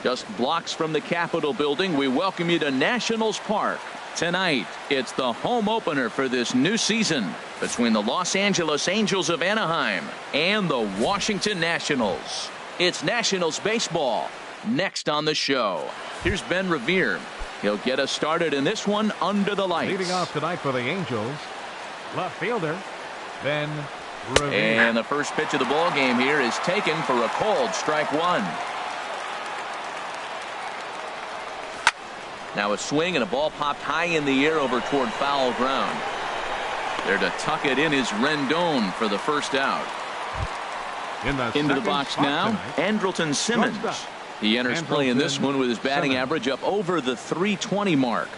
Just blocks from the Capitol building, we welcome you to Nationals Park. Tonight, it's the home opener for this new season between the Los Angeles Angels of Anaheim and the Washington Nationals. It's Nationals baseball next on the show. Here's Ben Revere. He'll get us started in this one under the lights. Leading off tonight for the Angels, left fielder Ben Revere. And the first pitch of the ball game here is taken for a called strike one. Now a swing and a ball popped high in the air over toward foul ground. There to tuck it in is Rendon for the first out. Into the box now, Andrelton Simmons. He enters play in this one with his batting average up over the .320 mark.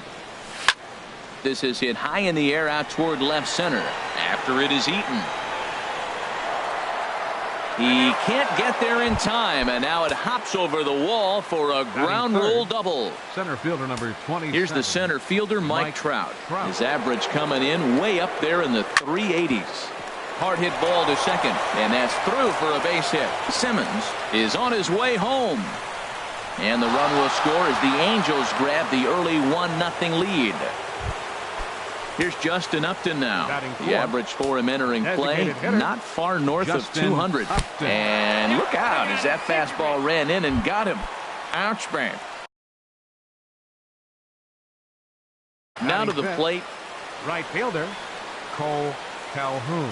This is hit high in the air out toward left center after it is eaten. He can't get there in time, and now it hops over the wall for a ground rule double. Center fielder number 20. Here's the center fielder, Mike Trout. His average coming in way up there in the 380s. Hard hit ball to second, and that's through for a base hit. Simmons is on his way home. And the run will score as the Angels grab the early 1-0 lead. Here's Justin Upton now. The average for him entering play, not far north of 200. And look out as that fastball ran in and got him. Ouch, man. Now to the plate. Right fielder, Cole Calhoun.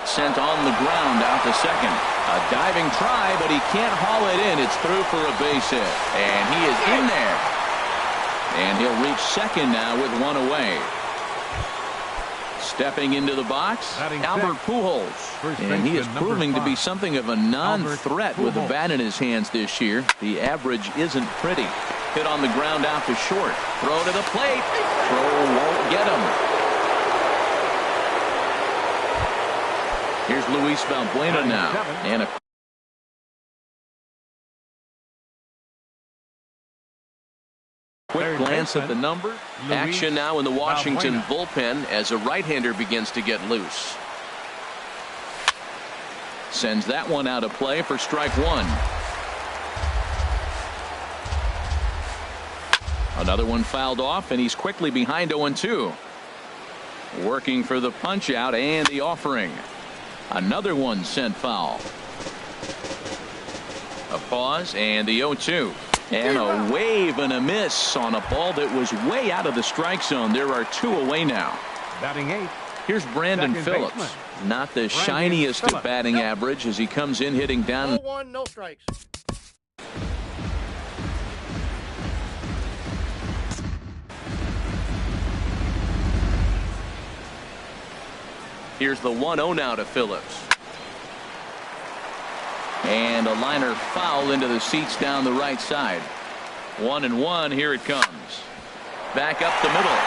Sent on the ground out to second. A diving try, but he can't haul it in. It's through for a base hit. And he is in there. And he'll reach second now with one away. Stepping into the box, Albert Pujols. And he is proving to be something of a non-threat with a bat in his hands this year. The average isn't pretty. Hit on the ground out to short. Throw to the plate. Throw won't get him. Here's Luis Valbuena now. And a quick glance at the number. Action now in the Washington bullpen as a right-hander begins to get loose. Sends that one out of play for strike one. Another one fouled off, and he's quickly behind 0-2. Working for the punch out and the offering. Another one sent foul. A pause and the 0-2. And a wave and a miss on a ball that was way out of the strike zone. There are two away now. Batting eighth. Here's Brandon Phillips. Not the shiniest of batting average as he comes in hitting down. 0-1, no strikes. Here's the 1-0 now to Phillips. And a liner foul into the seats down the right side. 1-1. Here it comes. Back up the middle.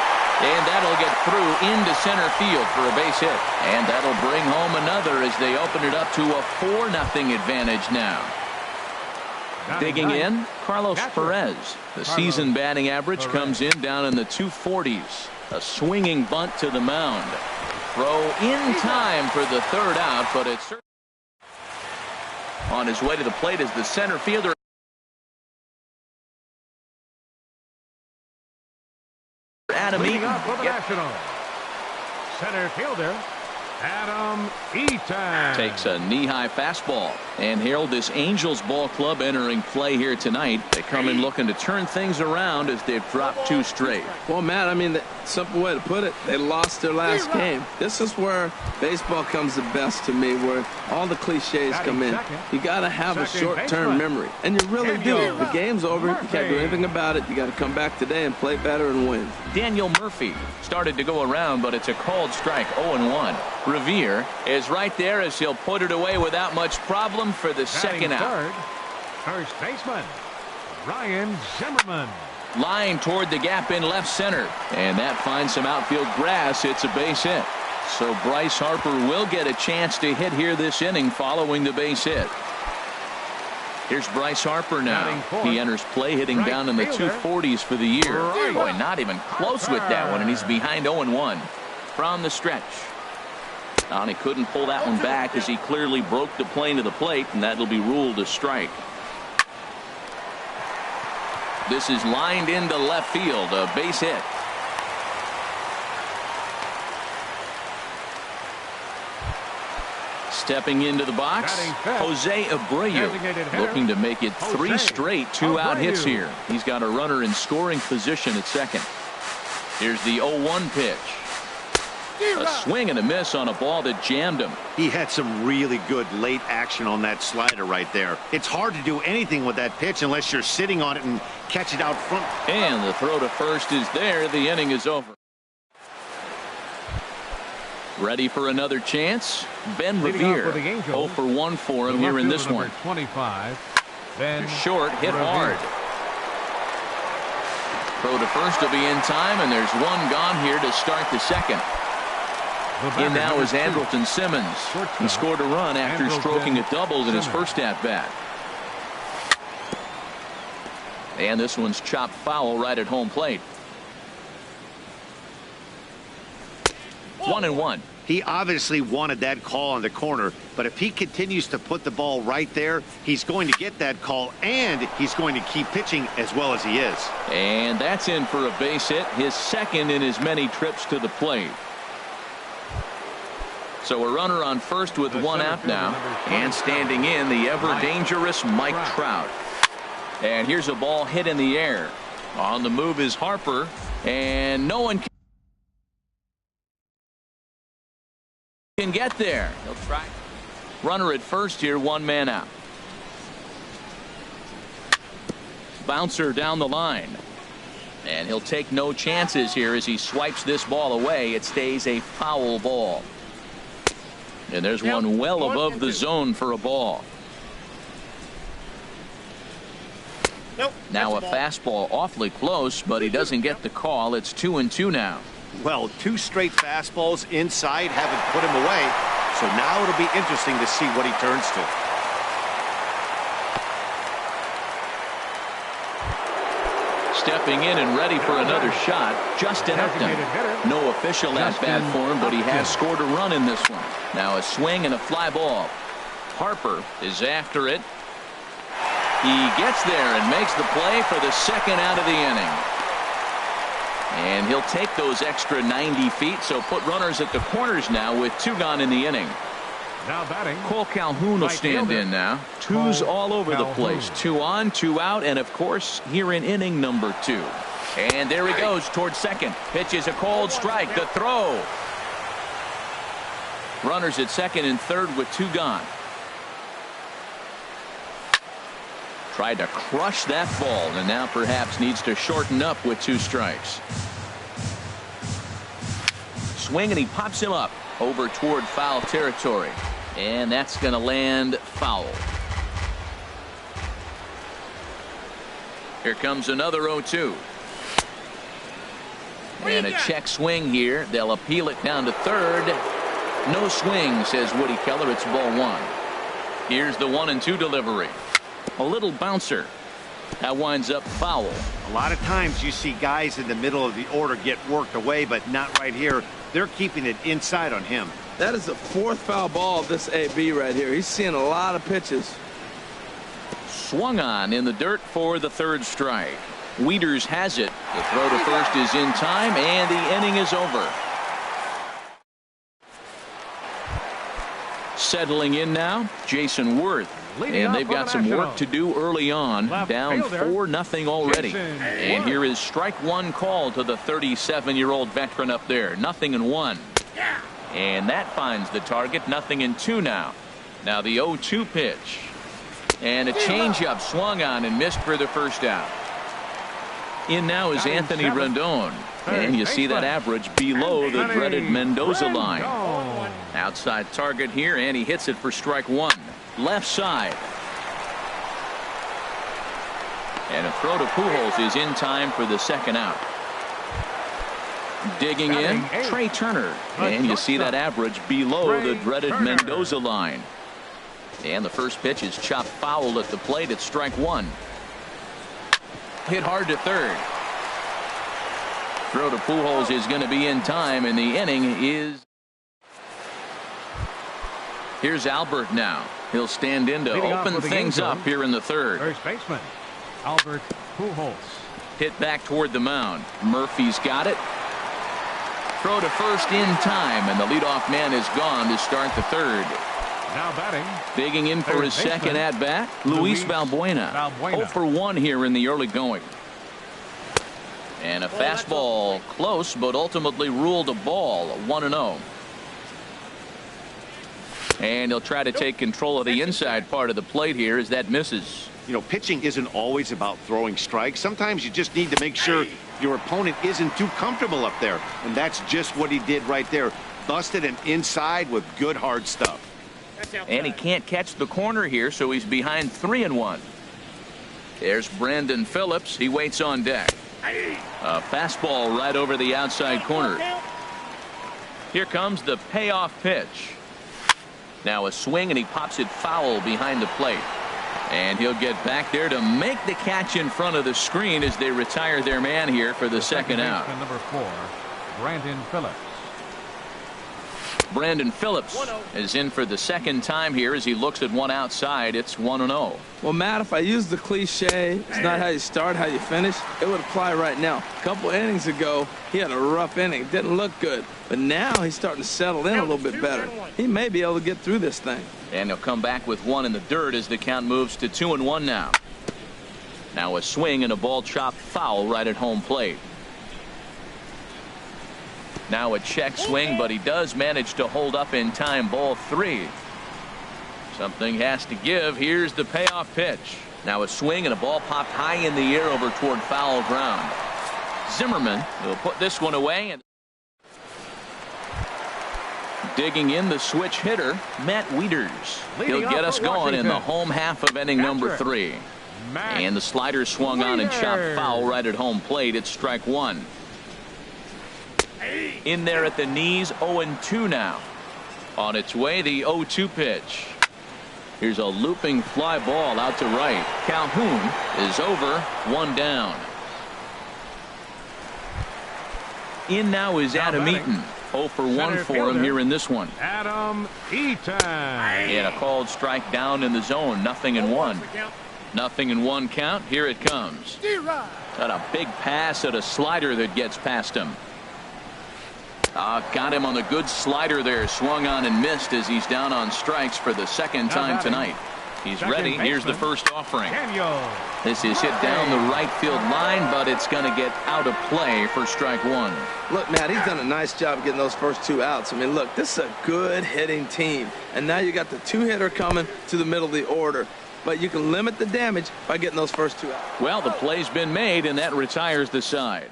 And that'll get through into center field for a base hit. And that'll bring home another as they open it up to a 4-0 advantage now. Digging in, Carlos Perez. The season batting average comes in down in the 240s. A swinging bunt to the mound. Throw in time for the third out, but it's on his way to the plate as the center fielder. Adam Eaton. For the Nationals. Center fielder Adam Eaton takes a knee-high fastball. And Harold, this Angels ball club entering play here tonight. They come in looking to turn things around as they've dropped two straight. Well, Matt, I mean, the simple way to put it, they lost their last game. This is where baseball comes the best to me, where all the cliches come in. You got to have a short-term memory, and you really do. The game's over. You can't do anything about it. You got to come back today and play better and win. Daniel Murphy started to go around, but it's a called strike. 0-1. Revere is right there as he'll put it away without much problem for the second out. First baseman Ryan Zimmerman. Line toward the gap in left center, and that finds some outfield grass. It's a base hit. So Bryce Harper will get a chance to hit here this inning following the base hit. Here's Bryce Harper now. He enters play hitting down in the 240s for the year. Boy, not even close with that one, and he's behind 0-1 from the stretch. And he couldn't pull that one back as he clearly broke the plane to the plate, and that'll be ruled a strike. This is lined into left field, a base hit. Stepping into the box, Jose Abreu, looking to make it 3 straight 2-out hits here. He's got a runner in scoring position at second. Here's the 0-1 pitch. A swing and a miss on a ball that jammed him. He had some really good late action on that slider right there. It's hard to do anything with that pitch unless you're sitting on it and catch it out front. And the throw to first is there. The inning is over. Ready for another chance? Ben Revere. 0 for 1 for him here in this one. 25. Ben short, hit hard. Throw to first will be in time, and there's one gone here to start the second. In now is Andrelton Simmons. He scored a run after stroking a double in his first at-bat. And this one's chopped foul right at home plate. 1-1. He obviously wanted that call on the corner, but if he continues to put the ball right there, he's going to get that call, and he's going to keep pitching as well as he is. And that's in for a base hit, his second in his many trips to the plate. So a runner on first with one out now, and standing in the ever-dangerous Mike Trout. And here's a ball hit in the air. On the move is Harper, and no one can get there. He'll try. Runner at first here, one man out. Bouncer down the line. And he'll take no chances here as he swipes this ball away. It stays a foul ball. And there's one well above the zone for a ball. Now a fastball awfully close, but he doesn't get the call. It's 2-2 now. Well, 2 straight fastballs inside haven't put him away. So now it'll be interesting to see what he turns to. Stepping in and ready for another shot, Justin Upton. No official at-bat for him, but he has scored a run in this one. Now a swing and a fly ball. Harper is after it. He gets there and makes the play for the second out of the inning. And he'll take those extra 90 feet, so put runners at the corners now with 2 gone in the inning. Now batting, Cole Calhoun will stand in now. 2's all over the place. 2 on, 2 out, and of course here in inning number 2. And there he goes towards second. Pitches a cold strike. The throw. Runners at second and third with 2 gone. Tried to crush that ball, and now perhaps needs to shorten up with 2 strikes. Swing, and he pops him up over toward foul territory. And that's going to land foul. Here comes another 0-2. And a check swing here. They'll appeal it down to third. No swing, says Woody Keller. It's ball 1. Here's the 1-2 delivery. A little bouncer. That winds up foul. A lot of times you see guys in the middle of the order get worked away, but not right here. They're keeping it inside on him. That is the 4th foul ball of this AB right here. He's seeing a lot of pitches. Swung on in the dirt for the 3rd strike. Wieters has it. The throw to first is in time, and the inning is over. Settling in now, Jason Worth. And they've got some work to do early on. Down 4-0 already. And here is strike 1 call to the 37-year-old veteran up there. 0-1. And that finds the target. 0-2 now. Now the 0-2 pitch. And a changeup swung on and missed for the first out. In now is Anthony Rendon. And you see that average below the dreaded Mendoza line. Outside target here, and he hits it for strike 1. Left side. And a throw to Pujols is in time for the second out. Digging in, Trey Turner. And you see that average below the dreaded Mendoza line. And the first pitch is chopped foul at the plate at strike 1. Hit hard to third. Throw to Pujols is going to be in time, and the inning is. Here's Albert now. He'll stand in to open things up here in the third. First baseman, Albert Pujols. Hit back toward the mound. Murphy's got it. Throw to first in time, and the leadoff man is gone to start the third. Now batting. Digging in for his second at-bat, Luis Valbuena. 0 for 1 here in the early going. And a fastball close, but ultimately ruled a ball, 1-0. And he'll try to take control of the inside part of the plate here as that misses. You know, pitching isn't always about throwing strikes. Sometimes you just need to make sure your opponent isn't too comfortable up there. And that's just what he did right there. Busted him inside with good hard stuff. And he can't catch the corner here, so he's behind 3-1. There's Brandon Phillips. He waits on deck. A fastball right over the outside corner. Here comes the payoff pitch. Now a swing, and he pops it foul behind the plate. And he'll get back there to make the catch in front of the screen as they retire their man here for the second out. Number 4, Brandon Phillips. Brandon Phillips is in for the second time here as he looks at one outside. It's 1-0. Well, Matt, if I use the cliche, it's not how you start, how you finish, it would apply right now. A couple innings ago, he had a rough inning. Didn't look good. But now he's starting to settle in a little bit better. He may be able to get through this thing. And he'll come back with one in the dirt as the count moves to 2-1 now. Now a swing and a ball chopped foul right at home plate. Now a check swing, but he does manage to hold up in time. Ball 3. Something has to give. Here's the payoff pitch. Now a swing and a ball popped high in the air over toward foul ground. Zimmerman will put this one away. And digging in, the switch hitter, Matt Wieters. He'll get us going in the home half of inning number 3. And the slider swung on and chopped foul right at home plate. It's strike 1. In there at the knees, 0-2 now. On its way, the 0-2 pitch. Here's a looping fly ball out to right. Calhoun is over, 1 down. In now is Adam Eaton. 0 for 1 for him here in this one. Adam Eaton. And a called strike down in the zone. 0-1. 0-1 count. Here it comes. Got a big pass at a slider that gets past him. Got him on the good slider there. Swung on and missed as he's down on strikes for the second time tonight. He's ready. Here's the first offering. This is hit down the right field line, but it's going to get out of play for strike 1. Look, Matt, he's done a nice job getting those first 2 outs. I mean, look, this is a good hitting team. And now you got the 2-hitter coming to the middle of the order. But you can limit the damage by getting those first 2 outs. Well, the play's been made, and that retires the side.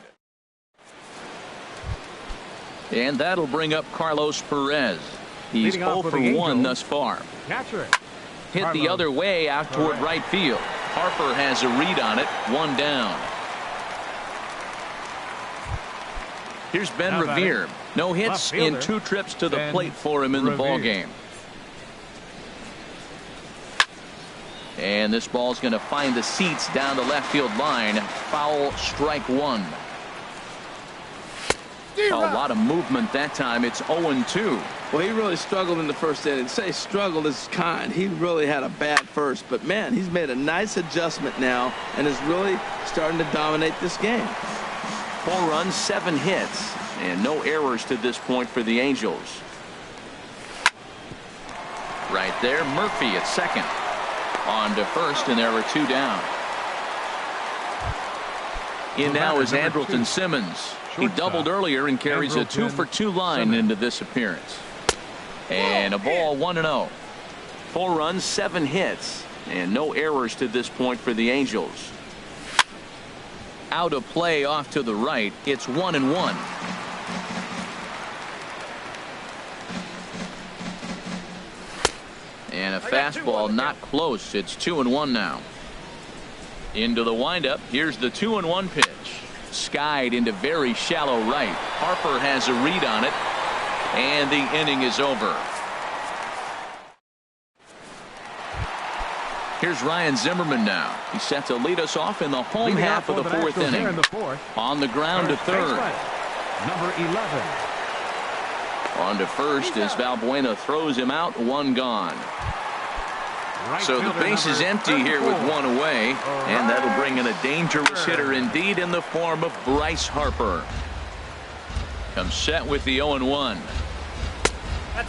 And that'll bring up Carlos Perez. He's 0 for 1 thus far. Hit the other way out toward right field. Harper has a read on it. 1 down. Here's Ben Revere. No hits in 2 trips to the plate for him in the ballgame. And this ball's going to find the seats down the left field line. Foul, strike 1. A lot of movement that time. It's 0-2. Well, he really struggled in the first inning. Say struggled is kind. He really had a bad first. But, man, he's made a nice adjustment now and is really starting to dominate this game. 4 runs, 7 hits, and no errors to this point for the Angels. Right there, Murphy at second. On to first, and there are 2 down. In now is Andrelton Simmons. He doubled earlier and carries a 2 for 2 line into this appearance. And a ball, 1-0. 4 runs, 7 hits, and no errors to this point for the Angels. Out of play off to the right. It's 1-1. And a fastball not close. It's 2-1 now. Into the windup. Here's the 2-1 pitch. Skied into very shallow right. Harper has a read on it, and the inning is over. Here's Ryan Zimmerman now. He's set to lead us off in the home half of the 4th inning. On the ground to third. Number 11. On to first as Valbuena throws him out. One gone. So the base is empty here with one away, and that'll bring in a dangerous hitter indeed in the form of Bryce Harper. Comes set with the 0-1.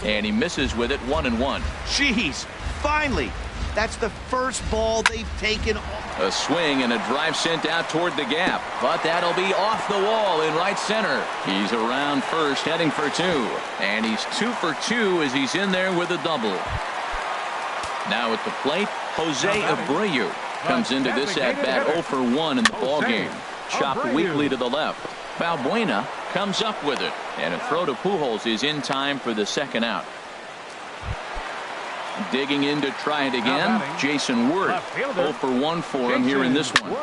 And he misses with it. 1-1. Jeez, finally. That's the first ball they've taken. A swing and a drive sent out toward the gap, but that'll be off the wall in right center. He's around first, heading for two, and he's 2 for 2 as he's in there with a double. Now at the plate, Jose Abreu comes into this at bat 0 for 1 in the ball game. Chopped weakly to the left. Valbuena comes up with it, and a throw to Pujols is in time for the second out. Digging in to try it again, Jason Worth. 0 for 1 for him here in this one.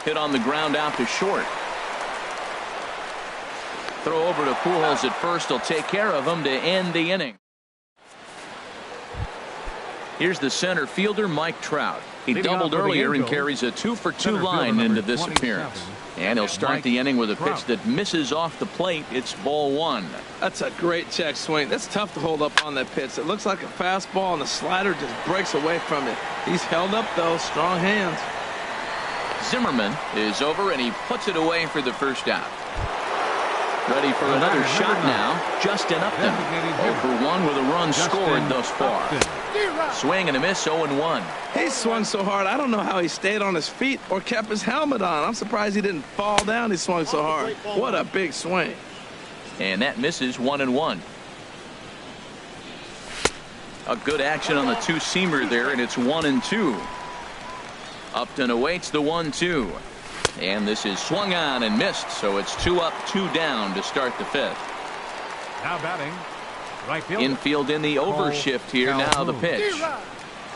Hit on the ground out to short. Throw over to Pujols at first will take care of him to end the inning. Here's the center fielder, Mike Trout. He doubled earlier and carries a 2 for 2 line into this appearance. And he'll start the inning with a pitch that misses off the plate. It's ball 1. That's a great check swing. That's tough to hold up on that pitch. It looks like a fastball, and the slider just breaks away from it. He's held up, though. Strong hands. Zimmerman is over, and he puts it away for the first out. Ready for another shot now. Justin Upton. 0 for 1 with a run scored thus far. Swing and a miss, 0-1. He swung so hard, I don't know how he stayed on his feet or kept his helmet on. I'm surprised he didn't fall down. He swung so hard. What a big swing. And that misses, 1-1. A good action on the two-seamer there, and it's 1-2. Upton awaits the 1-2. And this is swung on and missed, so it's 2 up, 2 down to start the 5th. Now batting, right fielder. Infield in the overshift here. Now the pitch.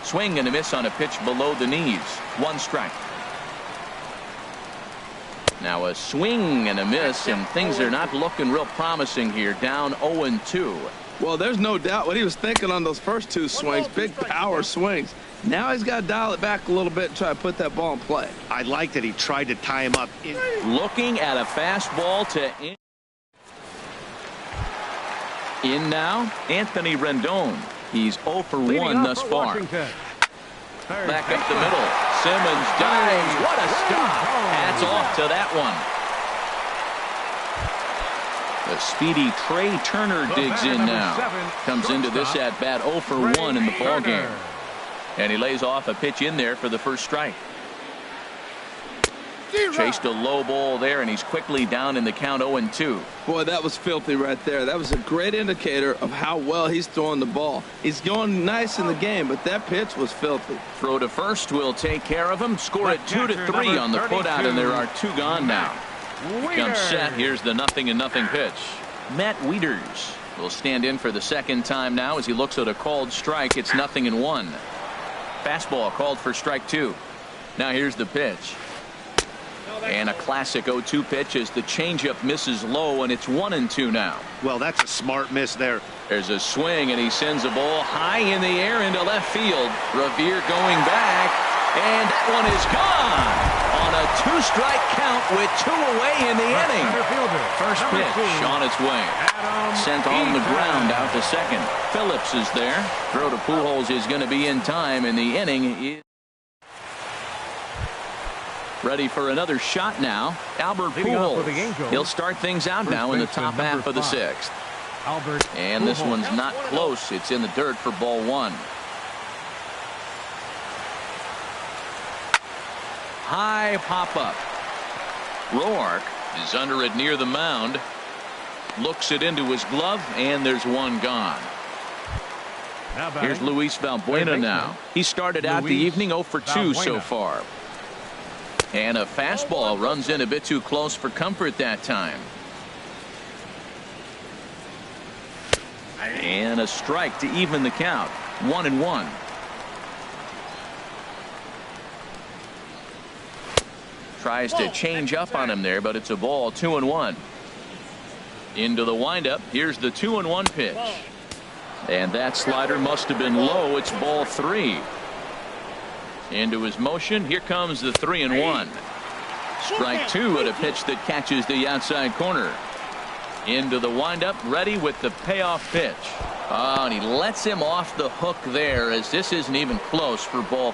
Swing and a miss on a pitch below the knees. 1 strike. Now a swing and a miss, and things are not looking real promising here. Down 0-2. Well, there's no doubt what he was thinking on those first 2 swings. Big power swings. Now he's got to dial it back a little bit and try to put that ball in play. I like that he tried to tie him up. Looking at a fastball to in now, Anthony Rendon. He's 0 for 1 thus far. Back up the middle. Simmons dives. What a stop. Hats off to that one. The speedy Trey Turner digs in now. Comes into this at bat 0 for 1 in the ball game. And he lays off a pitch in there for the first strike. Chased a low ball there, and he's quickly down in the count 0-2. Boy, that was filthy right there. That was a great indicator of how well he's throwing the ball. He's going nice in the game, but that pitch was filthy. Throw to first will take care of him. Score it 2-3 on the putout, and there are 2 gone now. Comes set. Here's the 0-0 pitch. Matt Wieters will stand in for the second time now as he looks at a called strike. It's 0-1. Fastball called for strike 2. Now here's the pitch. And a classic 0-2 pitch as the changeup misses low, and it's 1-2 now. Well, that's a smart miss there. There's a swing, and he sends a ball high in the air into left field. Revere going back, and that one is gone on a 2-strike count with 2 away in the inning. First pitch on its way. Sent on the ground out to second. Phillips is there. Throw to Pujols is going to be in time, and the inning is ready for another shot now. Albert Pujols. He'll start things out now in the top half of the 6th. And this one's not close. It's in the dirt for ball 1. High pop up. Roark is under it near the mound. Looks it into his glove, and there's 1 gone. Here's Luis Valbuena now. He started out the evening 0 for 2 so far. And a fastball runs in a bit too close for comfort that time. And a strike to even the count. 1-1. Tries to change up on him there, but it's a ball. 2-1. Into the windup. Here's the 2-1 pitch. And that slider must have been low. It's ball 3. Into his motion. Here comes the 3-1. Strike 2 at a pitch that catches the outside corner. Into the windup, ready with the payoff pitch. Oh, and he lets him off the hook there, as this isn't even close for ball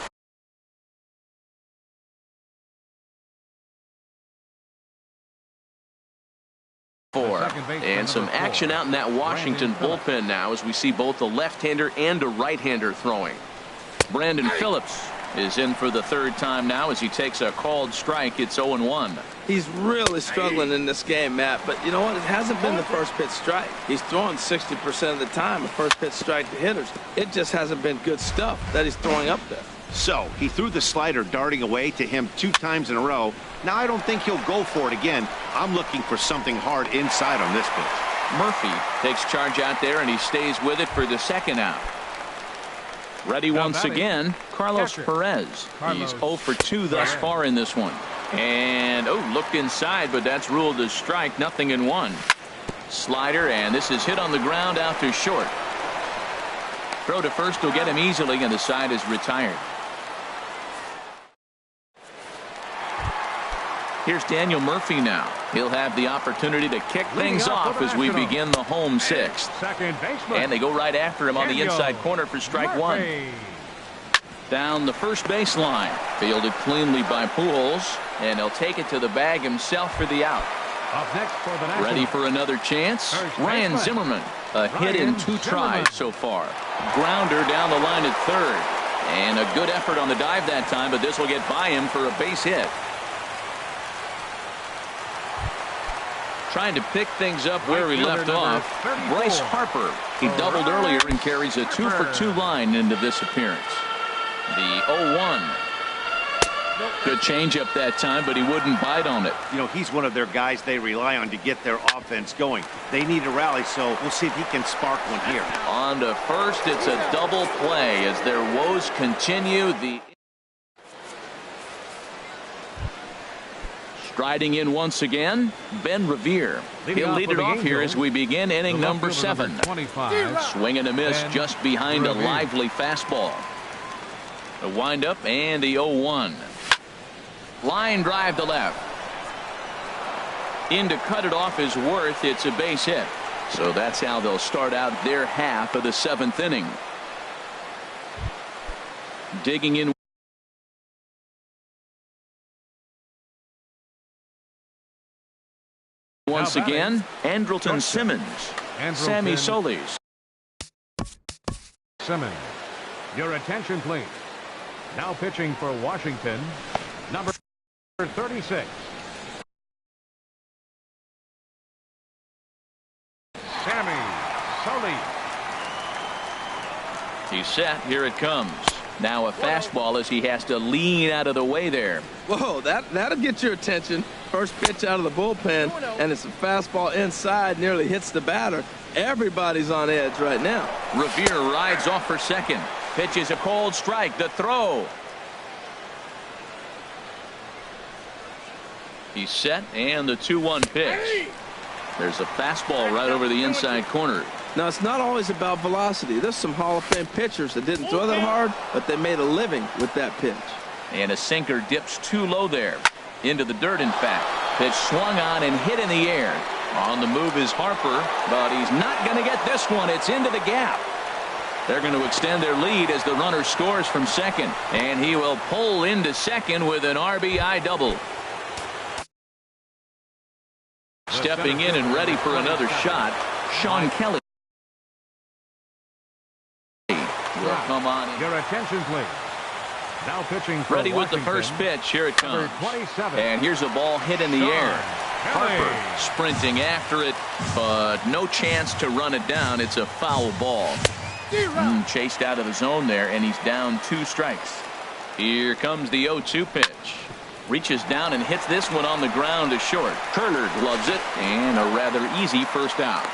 4. And some action out in that Washington bullpen now, as we see both a left-hander and a right-hander throwing. Brandon Phillips is in for the third time now as he takes a called strike. It's 0-1. He's really struggling in this game, Matt, but you know what? It hasn't been the first pitch strike. He's throwing 60% of the time a first pitch strike to hitters. It just hasn't been good stuff that he's throwing up there. So he threw the slider darting away to him 2 times in a row. Now I don't think he'll go for it again. I'm looking for something hard inside on this pitch. Murphy takes charge out there, and he stays with it for the second out. Ready once again, Carlos Perez. He's 0 for 2 thus far in this one. And, looked inside, but that's ruled as strike. Nothing in 1. Slider, and this is hit on the ground out to short. Throw to first will get him easily, and the side is retired. Here's Daniel Murphy now. He'll have the opportunity to kick things off as we begin the home 6th. And they go right after him on the inside corner for strike 1. Down the first baseline. Fielded cleanly by Pujols, and he'll take it to the bag himself for the out. Up next for the Nationals. Ready for another chance? Ryan Zimmerman. A hit in 2 tries so far. Grounder down the line at third. And a good effort on the dive that time, but this will get by him for a base hit. Trying to pick things up where he left off. Bryce Harper. He doubled earlier and carries a 2 for 2 line into this appearance. The 0-1. Good changeup that time, but he wouldn't bite on it. You know, he's one of their guys they rely on to get their offense going. They need a rally, so we'll see if he can spark one here. On to first, it's a double play as their woes continue. Striding in once again, Ben Revere. He'll lead it off here as we begin inning number 7. Swing and a miss just behind a lively fastball. The windup and the 0-1. Line drive to left. In to cut it off is Worth. It's a base hit. So that's how they'll start out their half of the 7th inning. Digging in once again, Andrelton Simmons. Sammy Solis. Simmons. Your attention, please. Now pitching for Washington, number 36. Sammy Solis. He's set. Here it comes. Now a fastball as he has to lean out of the way there. Whoa, that'll get your attention. First pitch out of the bullpen, and it's a fastball inside, nearly hits the batter. Everybody's on edge right now. Revere rides off for second. Pitches a cold strike. The throw. He's set, and the 2-1 pitch. There's a fastball right over the inside corner. Now, it's not always about velocity. There's some Hall of Fame pitchers that didn't throw that hard, but they made a living with that pitch. And a sinker dips too low there. Into the dirt, in fact. Pitch swung on and hit in the air. On the move is Harper, but he's not going to get this one. It's into the gap. They're going to extend their lead as the runner scores from second. And he will pull into second with an RBI double. Stepping in and ready for another shot, Sean Kelly. Will come on in. Your attention, please. Now pitching for ready with Washington, the first pitch. Here it comes. 27. And here's a ball hit in the air. Harper sprinting after it, but no chance to run it down. It's a foul ball. Chased out of the zone there, and he's down 2 strikes. Here comes the 0-2 pitch. Reaches down and hits this one on the ground to short. Turner gloves it, and a rather easy first out.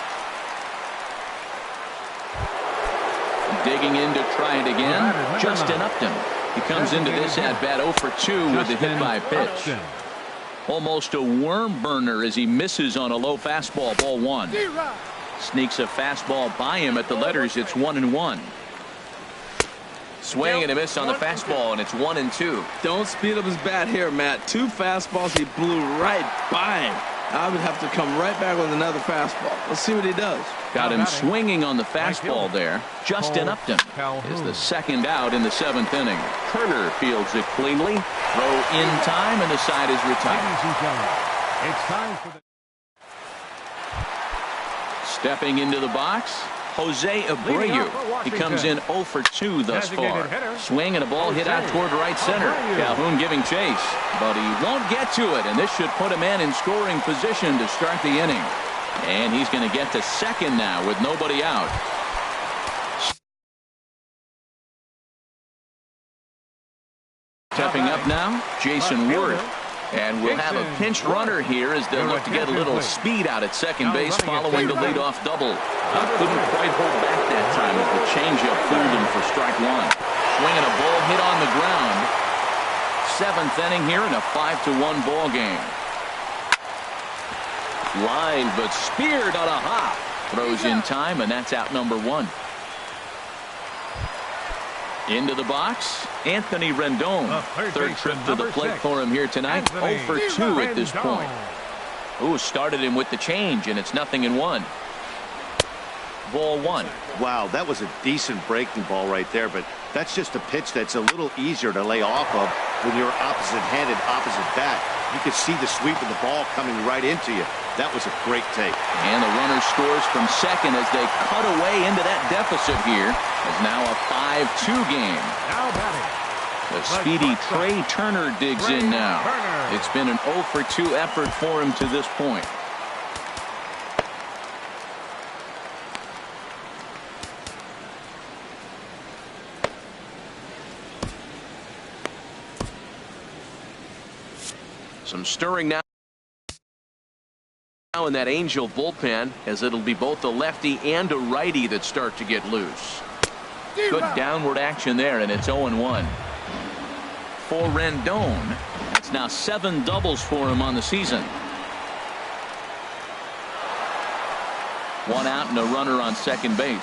Digging in to try it again, Justin Upton. He comes into this at bat 0 for 2 with the hit by pitch. Almost a worm burner as he misses on a low fastball, ball 1. Sneaks a fastball by him at the letters. It's 1-1. Swing and a miss on the fastball, and it's 1-2. Don't speed up his bat here, Matt. 2 fastballs, he blew right by him. I would have to come right back with another fastball. Let's see what he does. Got him swinging on the fastball there. Justin Upton is the second out in the 7th inning. Turner fields it cleanly. Throw in time, and the side is retired. Ladies and gentlemen, it's time for the... Stepping into the box, Jose Abreu. He comes in 0 for 2 thus far. Swing and a ball hit out toward right center. Calhoun giving chase, but he won't get to it, and this should put a man in scoring position to start the inning. And he's going to get to second now with nobody out. Stepping up now, Jason Ward. And we'll have a pinch runner here as they'll look to get a little speed out at second base following the leadoff double. Couldn't quite hold back that time as the changeup fooled him for strike one. Swinging a ball hit on the ground. 7th inning here in a 5-1 ball game. Line but speared on a hop. Throws in time, and that's out number 1. Into the box, Anthony Rendon. Third trip to the plate for him here tonight. 0 for 2 at this point. Ooh, started him with the change, and it's 0-1. Ball 1. Wow, that was a decent breaking ball right there, but that's just a pitch that's a little easier to lay off of when you're opposite-handed, opposite bat. You could see the sweep of the ball coming right into you. That was a great take. And the runner scores from second as they cut away into that deficit here. It's now a 5-2 game. Now batting. The speedy Trey Turner digs in now. It's been an 0 for 2 effort for him to this point. Some stirring now in that Angel bullpen, as it'll be both a lefty and a righty that start to get loose. Good downward action there, and it's 0-1. For Rendon, that's now 7 doubles for him on the season. 1 out and a runner on second base.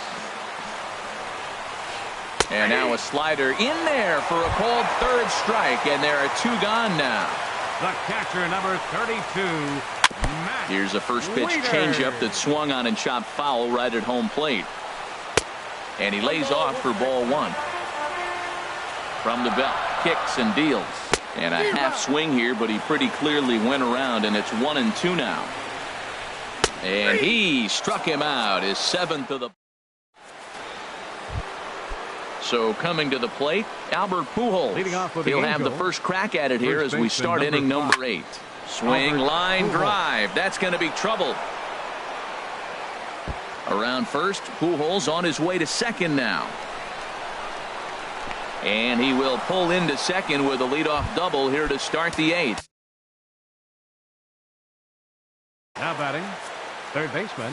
And now a slider in there for a called third strike, and there are 2 gone now. The catcher, number 32, Matt Here's a first pitch Wiener. changeup that swung on and chopped foul right at home plate. And he lays off for ball 1. From the belt, kicks and deals. And a half swing here, but he pretty clearly went around, and it's 1-2 now. And he struck him out, his 7th of the... So coming to the plate, Albert Pujols. Leading off with the He'll have the Angels. first crack at it here First as we baseman start inning number number 8. Swing, Albert line, Pujols. drive. That's going to be trouble. Around first, Pujols on his way to second now. And he will pull into second with a leadoff double here to start the 8th. Now batting, third baseman,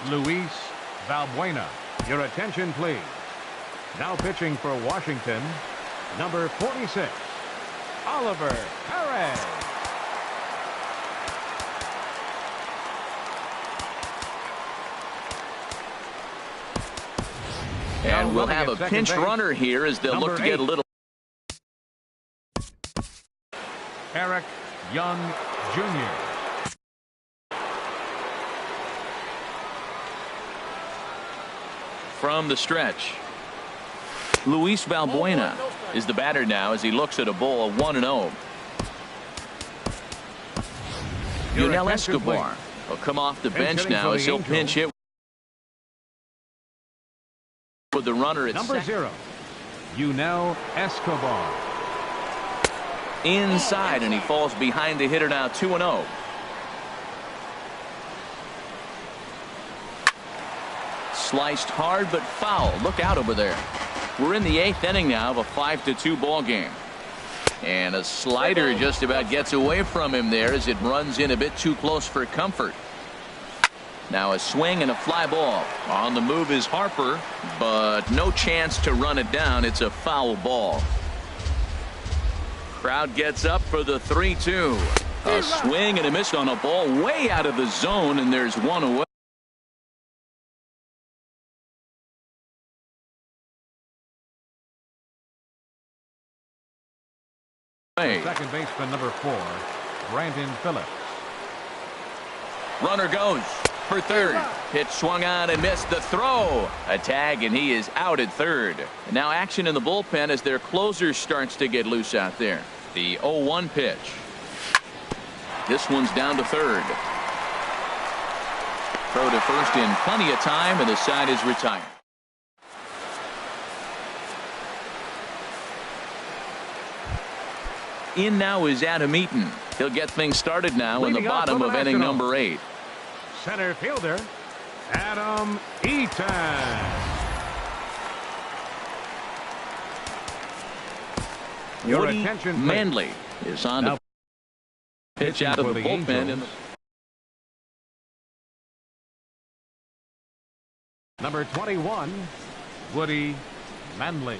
Luis Valbuena. Your attention, please. Now pitching for Washington, number 46, Oliver Perez. And we'll have a pinch runner here as they'll look to get a little. Eric Young Jr. From the stretch, Luis Valbuena is the batter now as he looks at a ball 1-0. Yunel Escobar will come off the bench now as he'll pinch hit with the runner at Number second. 0, Yunel Escobar. Inside, and he falls behind the hitter now 2-0. Sliced hard but foul. Look out over there. We're in the 8th inning now of a 5-2 ball game. And a slider just about gets away from him there as it runs in a bit too close for comfort. Now a swing and a fly ball. On the move is Harper, but no chance to run it down. It's a foul ball. Crowd gets up for the 3-2. A swing and a miss on a ball way out of the zone, and there's one away. Second baseman, number 4, Brandon Phillips. Runner goes for third. Pitch swung on and missed. The throw. A tag, and he is out at third. And now action in the bullpen as their closer starts to get loose out there. The 0-1 pitch. This one's down to third. Throw to first in plenty of time, and the side is retired. In now is Adam Eaton. He'll get things started now in the bottom of inning number 8. Center fielder, Adam Eaton. Woody Manley is on the pitch out of the bullpen. Number 21, Woody Manley.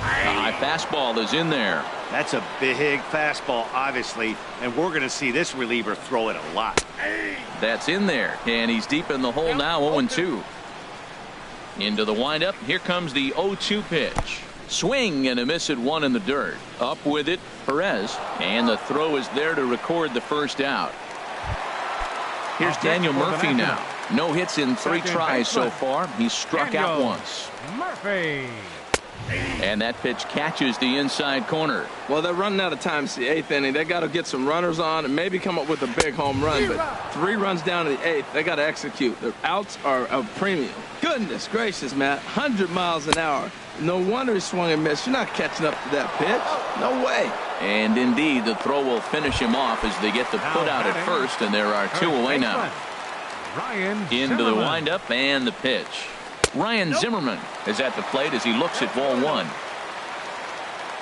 High fastball is in there. That's a big fastball, obviously, and we're going to see this reliever throw it a lot. That's in there, and he's deep in the hole now, 0-2. Into the windup. Here comes the 0-2 pitch. Swing and a miss at one in the dirt. Up with it, Perez, and the throw is there to record the first out. Here's Daniel Murphy now. No hits in 3 tries so far. He's struck out once. Murphy. And that pitch catches the inside corner. Well, they're running out of time. It's the 8th inning. They got to get some runners on and maybe come up with a big home run. But 3 runs down to the 8th. They got to execute. Their outs are a premium. Goodness gracious, Matt. 100 miles an hour. No wonder he swung and missed. You're not catching up to that pitch. No way. And indeed, the throw will finish him off as they get the put out at first, and there are 2 away now. Into the windup and the pitch. Ryan Zimmerman is at the plate as he looks at ball 1.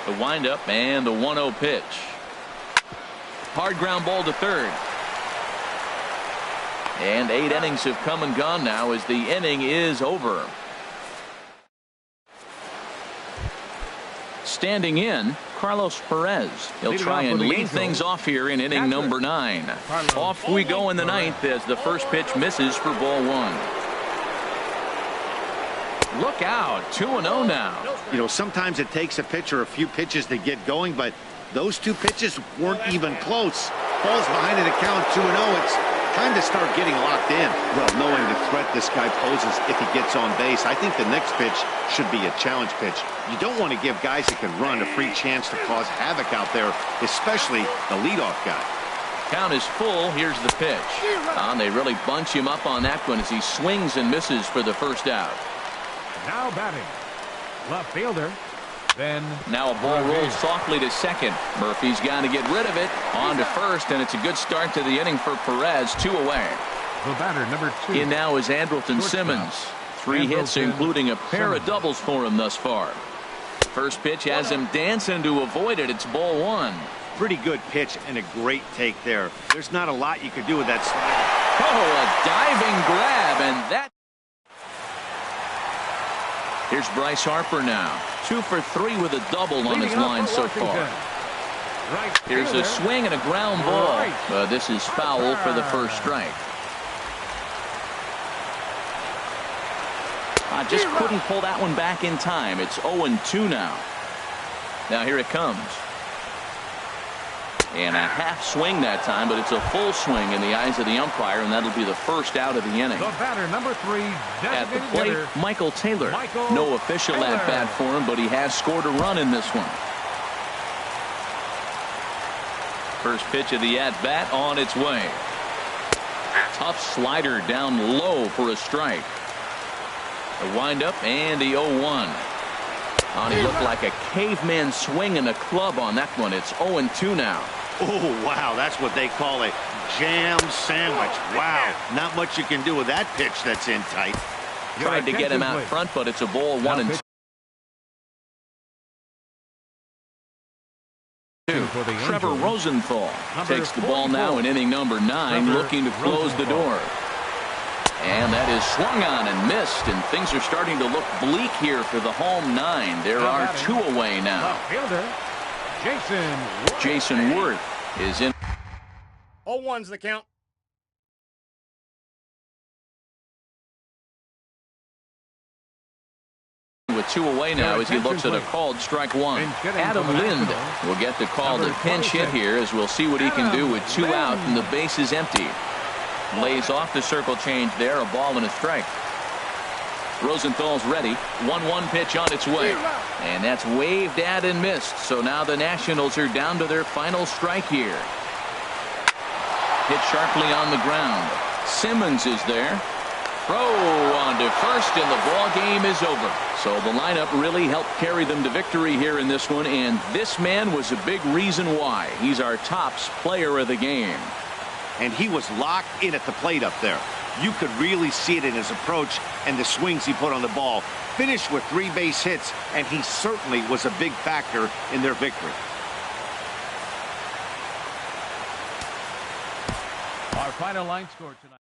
The windup and the 1-0 pitch. Hard ground ball to third. And 8 innings have come and gone now as the inning is over. Standing in, Carlos Perez. He'll try and lead things off here in inning number 9. Off we go in the 9th as the first pitch misses for ball 1. Look out, 2-0 now. You know, sometimes it takes a pitcher a few pitches to get going, but those 2 pitches weren't even close. Falls behind in the count, 2-0. It's time to start getting locked in. Well, knowing the threat this guy poses if he gets on base, I think the next pitch should be a challenge pitch. You don't want to give guys that can run a free chance to cause havoc out there, especially the leadoff guy. Count is full. Here's the pitch. They really bunch him up on that one as he swings and misses for the first out. Now batting, left fielder, then now a ball rolls softly to second. Murphy's got to get rid of it. On to first, and it's a good start to the inning for Perez. 2 away. The batter, number 2. In now is Andrelton Simmons. 3 hits, including a pair of doubles for him thus far. First pitch has him dancing to avoid it. It's ball 1. Pretty good pitch and a great take there. There's not a lot you could do with that slider. Oh, a diving grab, and that. Here's Bryce Harper now. 2 for 3 with a double on his line so far. Here's a swing and a ground ball. But this is foul for the first strike. Just couldn't pull that one back in time. It's 0-2 now. Now here it comes. And a half swing that time, but it's a full swing in the eyes of the umpire, and that'll be the first out of the inning. The batter, number 3, at the plate, Michael Taylor. No official at-bat for him, but he has scored a run in this one. First pitch of the at-bat on its way. Tough slider down low for a strike. The windup and the 0-1. He looked like a caveman swinging a club on that one. It's 0-2 now. Oh, wow, that's what they call a jam sandwich. Wow, not much you can do with that pitch that's in tight. Tried to get him out front, but it's a ball 1-2. Trevor Rosenthal takes the ball now in inning number 9, looking to close the door. And that is swung on and missed, and things are starting to look bleak here for the home 9. There are 2 away now. Jason Worth is in. 0-1's the count. with 2 away now as he looks at a called strike 1. Adam Lind will get the call to pinch hit here as we'll see what he can do with 2 out and the base is empty. Lays off the circle change there, a ball and a strike. Rosenthal's ready. 1-1 pitch on its way. And that's waved at and missed. So now the Nationals are down to their final strike here. Hit sharply on the ground. Simmons is there. Throw on to first, and the ball game is over. So the lineup really helped carry them to victory here in this one, and this man was a big reason why. He's our tops player of the game. And he was locked in at the plate up there. You could really see it in his approach and the swings he put on the ball. Finished with 3 base hits, and he certainly was a big factor in their victory. Our final line score tonight.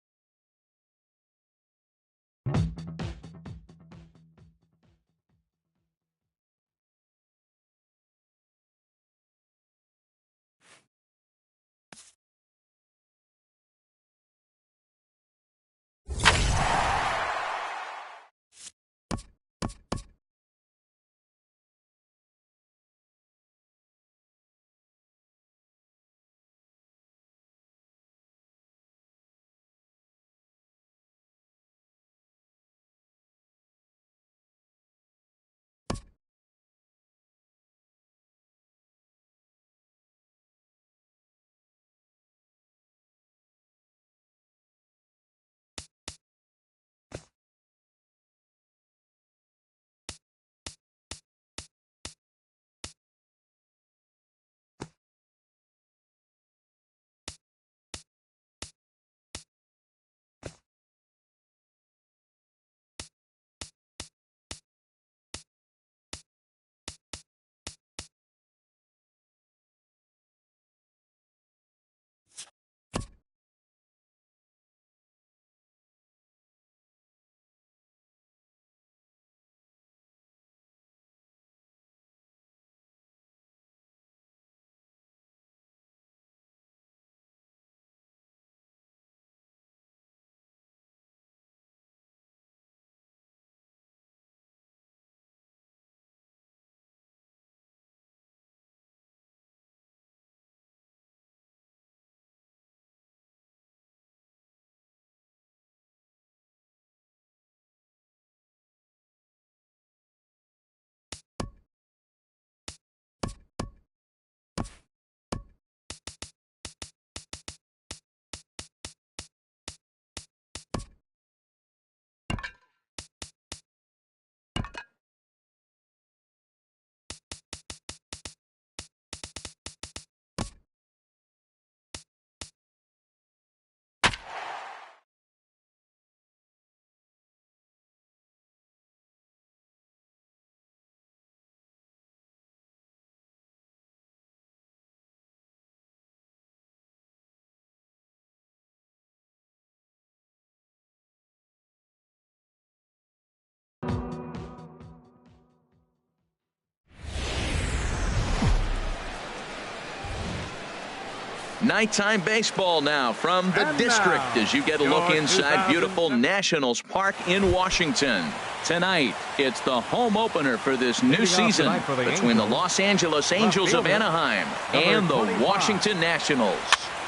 Nighttime baseball now from the district as you get a look inside beautiful Nationals Park in Washington. Tonight, it's the home opener for this new season between the Los Angeles Angels of Anaheim and the Washington Nationals.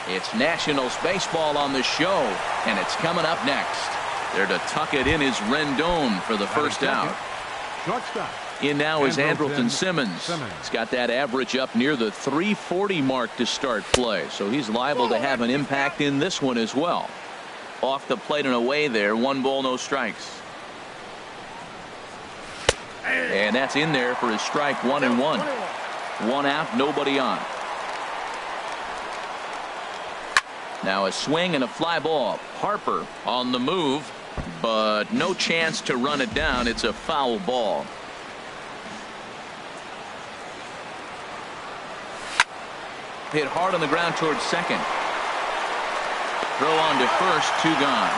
It's Nationals baseball on the show, and it's coming up next. There to tuck it in is Rendon for the first out. Shortstop. In now is Andrelton Simmons. He's got that average up near the 340 mark to start play, so he's liable to have an impact in this one as well. Off the plate and away there, 1 ball, no strikes. And that's in there for his strike, 1-1. 1 out, nobody on. Now a swing and a fly ball. Harper on the move, but no chance to run it down. It's a foul ball. Hit hard on the ground towards second. Throw on to first, 2 gone.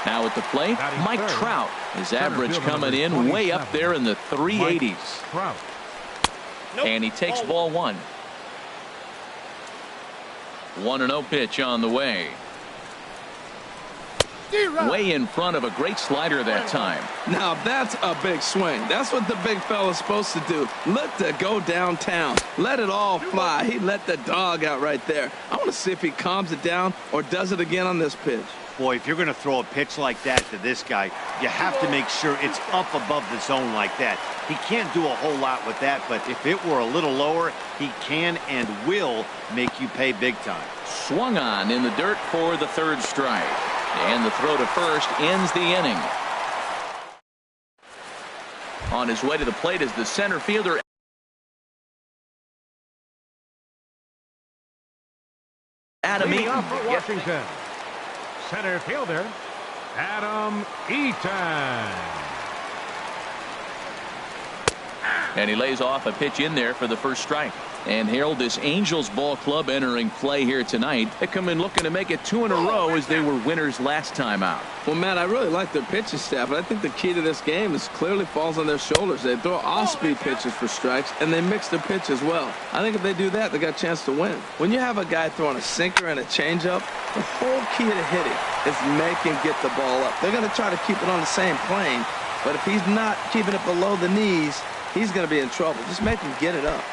Now at the plate, Mike Trout. His average coming in way up there in the 380s. And he takes ball 1. 1-0 pitch on the way. Way in front of a great slider that time. Now that's a big swing. That's what the big fella's supposed to do. Look to go downtown. Let it all fly. He let the dog out right there. I want to see if he calms it down or does it again on this pitch. Boy, if you're going to throw a pitch like that to this guy, you have to make sure it's up above the zone like that. He can't do a whole lot with that, but if it were a little lower, he can and will make you pay big time. Swung on in the dirt for the third strike. And the throw to first ends the inning. On his way to the plate is the center fielder, Adam Leading Eaton. off for Washington, center fielder Adam Eaton. And he lays off a pitch in there for the first strike. And Harold, this Angels ball club entering play here tonight. They come in looking to make it 2 in a row as they were winners last time out. Well, Matt, I really like their pitching staff, but I think the key to this game is clearly falls on their shoulders. They throw off-speed pitches for strikes, and they mix their pitch as well. I think if they do that, they got a chance to win. When you have a guy throwing a sinker and a changeup, the whole key to hitting is make him get the ball up. They're going to try to keep it on the same plane, but if he's not keeping it below the knees, he's going to be in trouble. Just make him get it up.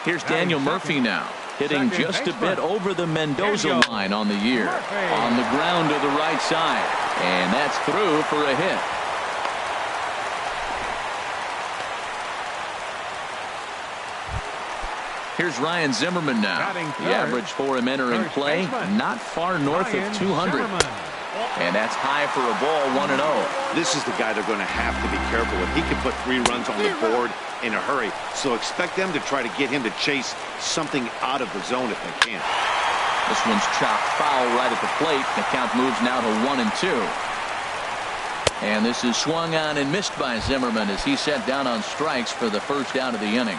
Here's Daniel Murphy now, hitting just a bit over the Mendoza line on the year. On the ground to the right side, and that's through for a hit. Here's Ryan Zimmerman now. The average for him entering play, not far north of 200. And that's high for a ball, 1-0. This is the guy they're going to have to be careful with. He can put 3 runs on the board in a hurry, so expect them to try to get him to chase something out of the zone if they can. This one's chopped foul right at the plate. The count moves now to 1-2. And this is swung on and missed by Zimmerman as he set down on strikes for the first out of the inning.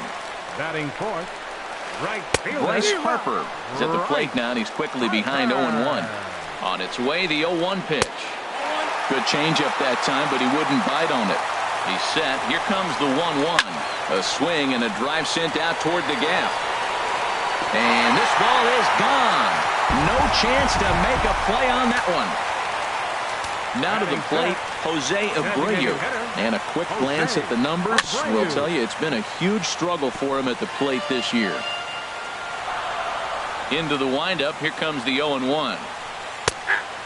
Batting fourth, right fielder Bryce Harper is at the plate now, and he's quickly behind 0-1. On its way, the 0-1 pitch. Good changeup that time, but he wouldn't bite on it. He's set. Here comes the 1-1. A swing and a drive sent out toward the gap. And this ball is gone. No chance to make a play on that one. Now to the plate, Jose Abreu. And a quick glance at the numbers will tell you it's been a huge struggle for him at the plate this year. Into the windup, here comes the 0-1.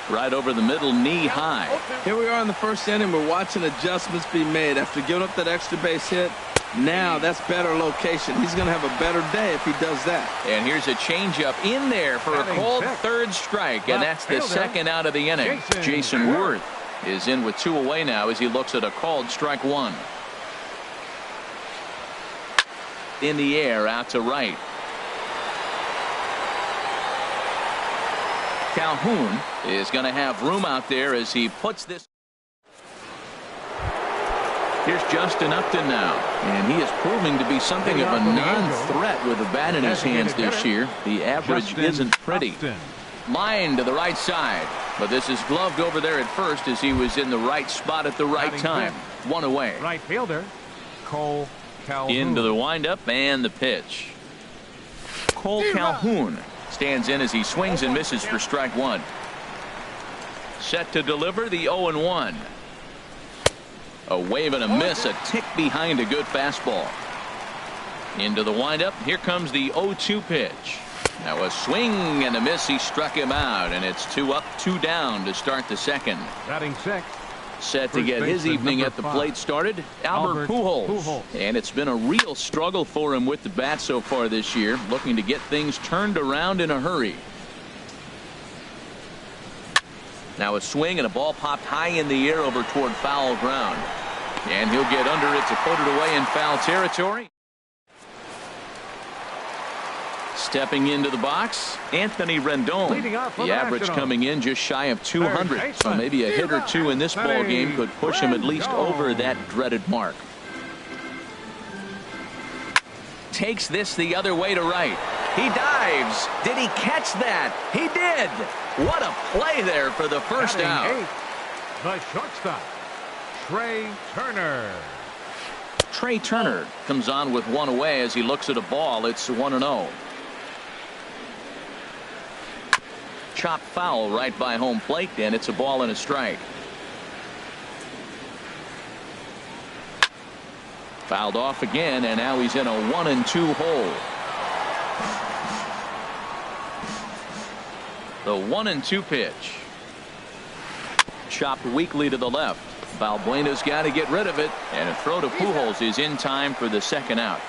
Right over the middle, knee high. Here we are in the first inning. We're watching adjustments be made after giving up that extra base hit. Now that's better location. He's going to have a better day if he does that. And here's a changeup in there for a called third strike, and that's the second out of the inning. Jason Worth is in with 2 away now as he looks at a called strike 1. In the air, out to right. Calhoun is going to have room out there as he puts this. Here's Justin Upton now, and he is proving to be something of a non-threat with a bat in his hands this year. The average isn't pretty. Line to the right side, but this is gloved over there at first as he was in the right spot at the right time. 1 away. Right fielder Cole Calhoun. Into the windup and the pitch. Cole Calhoun stands in as he swings and misses for strike 1. Set to deliver the 0-1. A wave and a miss, a tick behind a good fastball. Into the windup, here comes the 0-2 pitch. Now a swing and a miss, he struck him out, and it's 2 up, 2 down to start the second. Batting 6. Set to get his evening at the plate started, Albert Pujols. And it's been a real struggle for him with the bat so far this year, looking to get things turned around in a hurry. Now a swing and a ball popped high in the air over toward foul ground. And he'll get under it to put it away in foul territory. Stepping into the box, Anthony Rendon. The average coming in just shy of 200. So maybe a hit or 2 in this ball game could push him at least over that dreaded mark. Takes this the other way to right. He dives. Did he catch that? He did. What a play there for the first out. The shortstop, Trey Turner. Trey Turner comes on with 1 away as he looks at a ball. It's 1-0. chop foul right by home plate, and it's a ball and a strike. Fouled off again, and now he's in a 1-2 hole. The 1-2 pitch. Chopped weakly to the left. Valbuena's got to get rid of it, and a throw to Pujols is in time for the second out.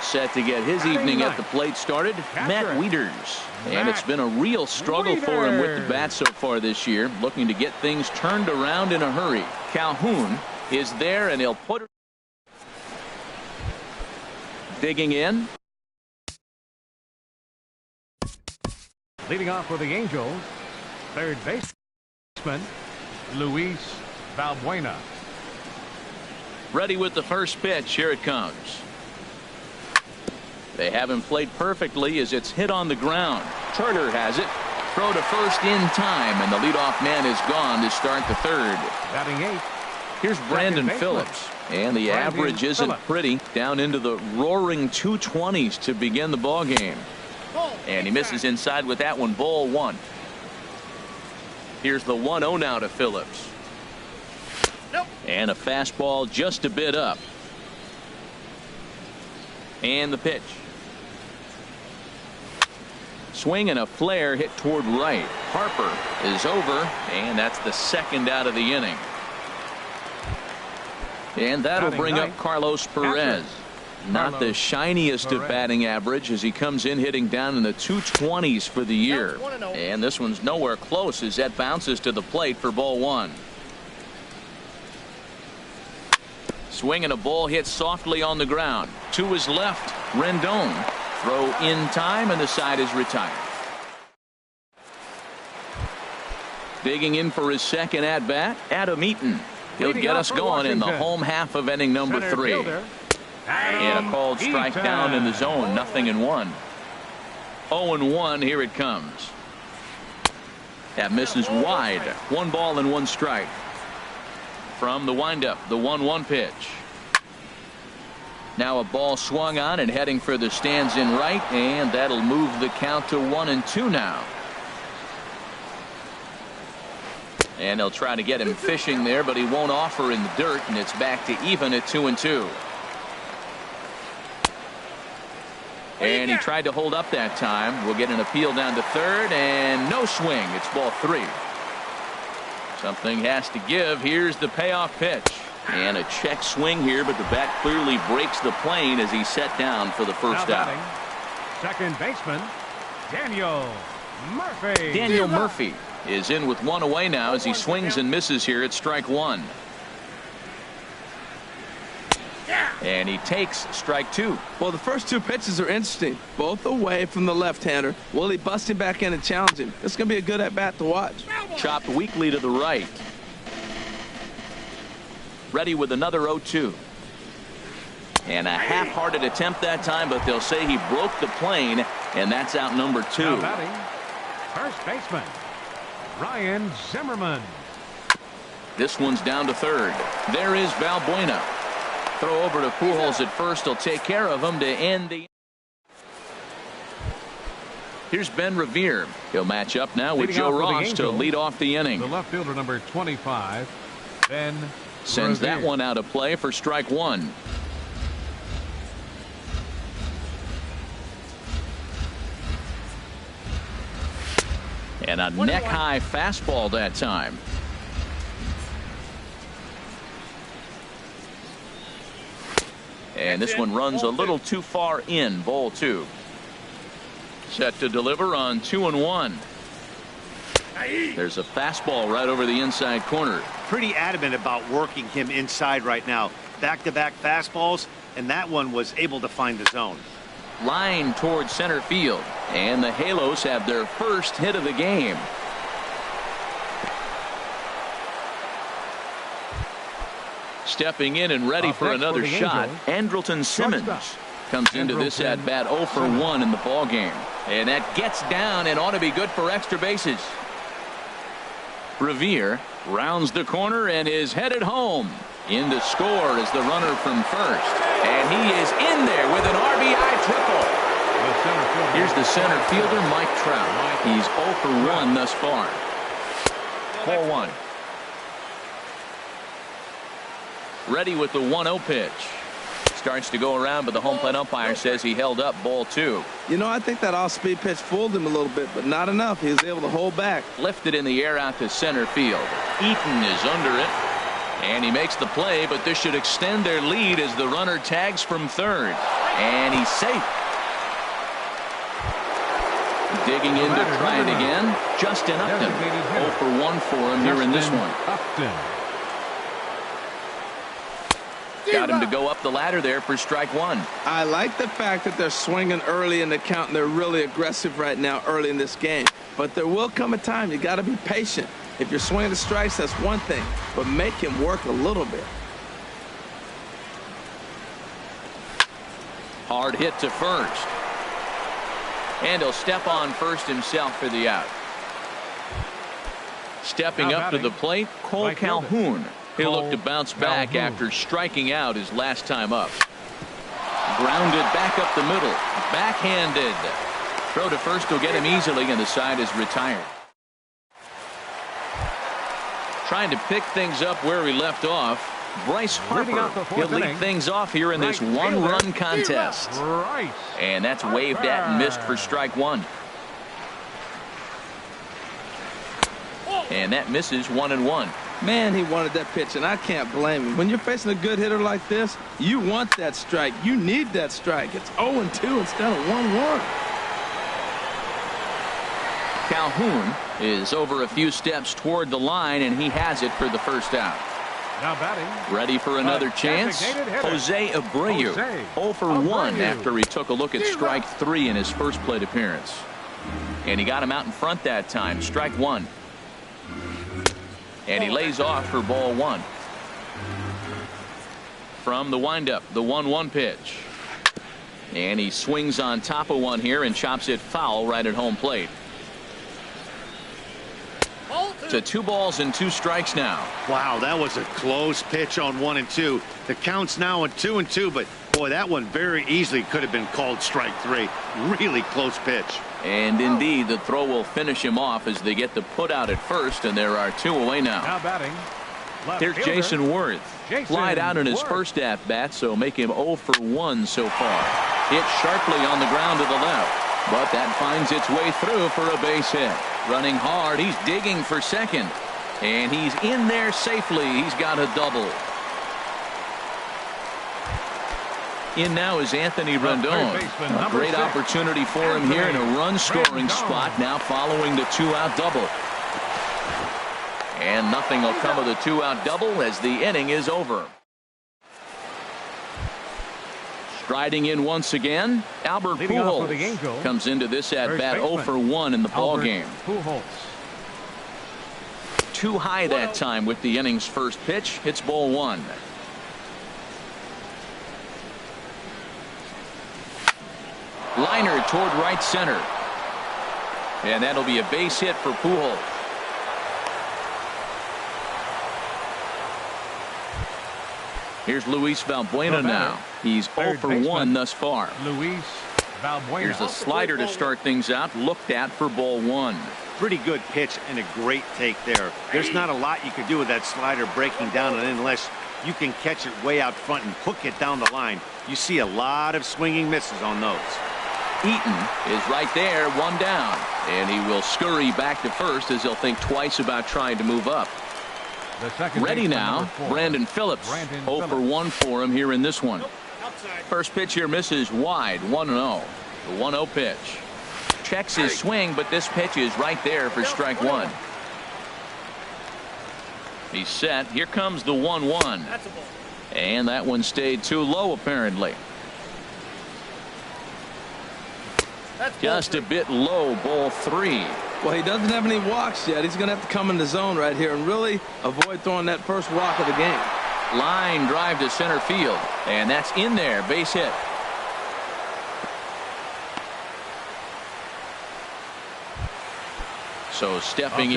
Set to get his evening at the plate started, Matt Wieters. And it's been a real struggle for him with the bat so far this year, looking to get things turned around in a hurry. Calhoun is there, and he'll put it. Digging in. Leading off for the Angels, third baseman, Luis Valbuena. Ready with the first pitch. Here it comes. They have him played perfectly as it's hit on the ground. Turner has it. Throw to first in time, and the leadoff man is gone to start the third. Batting eighth. Here's Brandon Phillips, and the average isn't pretty, down into the roaring 220s to begin the ball game. And he misses inside with that one. Ball one. Here's the 1-0 now to Phillips. And a fastball just a bit up. And the pitch. Swing and a flare hit toward right. Harper is over, and that's the second out of the inning. And that'll bring up Carlos Perez. Not the shiniest of batting average as he comes in hitting down in the 220s for the year. And this one's nowhere close as that bounces to the plate for ball one. Swing and a ball hit softly on the ground. To his left, Rendon. Throw in time, and the side is retired. Digging in for his second at bat, Adam Eaton. He'll get us going in the home half of inning number 3. And a called strike down in the zone. 0-1. 0-1. Here it comes. That misses wide. 1 ball and 1 strike. From the windup, the 1-1 pitch. Now a ball swung on and heading for the stands in right, and that'll move the count to 1-2 now. And they'll try to get him fishing there, but he won't offer in the dirt, and it's back to even at 2-2. And he tried to hold up that time. We'll get an appeal down to third, and no swing. It's ball 3. Something has to give. Here's the payoff pitch. And a check swing here, but the bat clearly breaks the plane as he's set down for the first out. Second baseman, Daniel Murphy. Daniel Murphy is in with 1 away now as he swings and misses here at strike 1. And he takes strike 2. Well, the first 2 pitches are interesting. Both away from the left-hander. Will he bust him back in and challenge him? It's going to be a good at-bat to watch. Chopped weakly to the right. Ready with another 0-2. And a half-hearted attempt that time, but they'll say he broke the plane, and that's out number 2. Now batting, first baseman, Ryan Zimmerman. This one's down to third. There is Valbuena. Throw over to Pujols at first. He'll take care of him to end the. Here's Ben Revere. He'll match up now with Joe Ross to lead off the inning. The left fielder, number 25, Ben sends Revere. that one out of play for strike 1. And a neck-high fastball that time. And this one runs a little too far in. Ball 2. Set to deliver on 2-1. There's a fastball right over the inside corner. Pretty adamant about working him inside right now. Back-to-back fastballs, and that one was able to find the zone. Line towards center field, and the Halos have their first hit of the game. Stepping in and ready for another shot, Andrelton Simmons comes into this at bat 0 for 1 in the ball game, and that gets down and ought to be good for extra bases. Revere rounds the corner and is headed home. In to score is the runner from first, and he is in there with an RBI triple. Here's the center fielder, Mike Trout. He's 0 for 1 thus far. Ball 1. Ready with the 1-0 pitch. Starts to go around, but the home plate umpire says he held up ball 2. You know, I think that off-speed pitch fooled him a little bit, but not enough. He was able to hold back. Lifted in the air out to center field. Eaton is under it. And he makes the play, but this should extend their lead as the runner tags from third. And he's safe. Digging in to try it again. Justin Upton. 0 for 1 for him here in this one. Got him to go up the ladder there for strike 1. I like the fact that they're swinging early in the count, and they're really aggressive right now early in this game. But there will come a time you got to be patient. If you're swinging the strikes, that's one thing, but make him work a little bit. Hard hit to first. And he'll step on first himself for the out. Stepping up to the plate, Cole Calhoun. He'll look to bounce back after striking out his last time up. Grounded back up the middle. Backhanded. Throw to first will get him easily, and the side is retired. Trying to pick things up where we left off. Bryce Harper. He'll lead things off here in this one-run contest. And that's waved at and missed for strike 1. And that misses 1-1. Man, he wanted that pitch, and I can't blame him. When you're facing a good hitter like this, you want that strike. You need that strike. It's 0-2 instead of 1-1. Calhoun is over a few steps toward the line, and he has it for the first out. Now batting. Ready for another chance. Jose Abreu. 0 for 1 after he took a look at strike 3 in his first plate appearance. And he got him out in front that time. Strike 1. And he lays off for ball 1. From the windup, the 1-1 pitch. And he swings on top of one here and chops it foul right at home plate. To 2 balls and 2 strikes now. Wow, that was a close pitch on 1 and 2. The count's now at 2 and 2, but boy, that one very easily could have been called strike 3. Really close pitch. And indeed, the throw will finish him off as they get the put out at first, and there are 2 away now. Now batting. Here's Jason Worth. Flied out in his first at bat, so make him 0 for 1 so far. Hit sharply on the ground to the left, but that finds its way through for a base hit. Running hard, he's digging for second, and he's in there safely. He's got a double. In now is Anthony Rendon. A great opportunity for him here in a run-scoring spot now following the 2-out double. And nothing will come of the 2-out double as the inning is over. Striding in once again, Albert Pujols comes into this at-bat 0 for 1 in the ball game. Too high that time with the inning's first pitch. Hits ball 1. Liner toward right center. And that'll be a base hit for Pujols. Here's Luis Valbuena now. He's 0 for 1 thus far. Here's a slider to start things out. Looked at for ball 1. Pretty good pitch and a great take there. There's not a lot you could do with that slider breaking down and in unless you can catch it way out front and hook it down the line. You see a lot of swinging misses on those. Eaton is right there, 1 down. And he will scurry back to first as he'll think twice about trying to move up. Ready now, Brandon Phillips. 0 for 1 for him here in this one. First pitch here misses wide, 1-0. The 1-0 pitch. Checks his swing, but this pitch is right there for strike 1. He's set. Here comes the 1-1. And that one stayed too low apparently. Just a bit low, ball 3. Well, he doesn't have any walks yet. He's going to have to come in the zone right here and really avoid throwing that first walk of the game. Line drive to center field, and that's in there, base hit. So stepping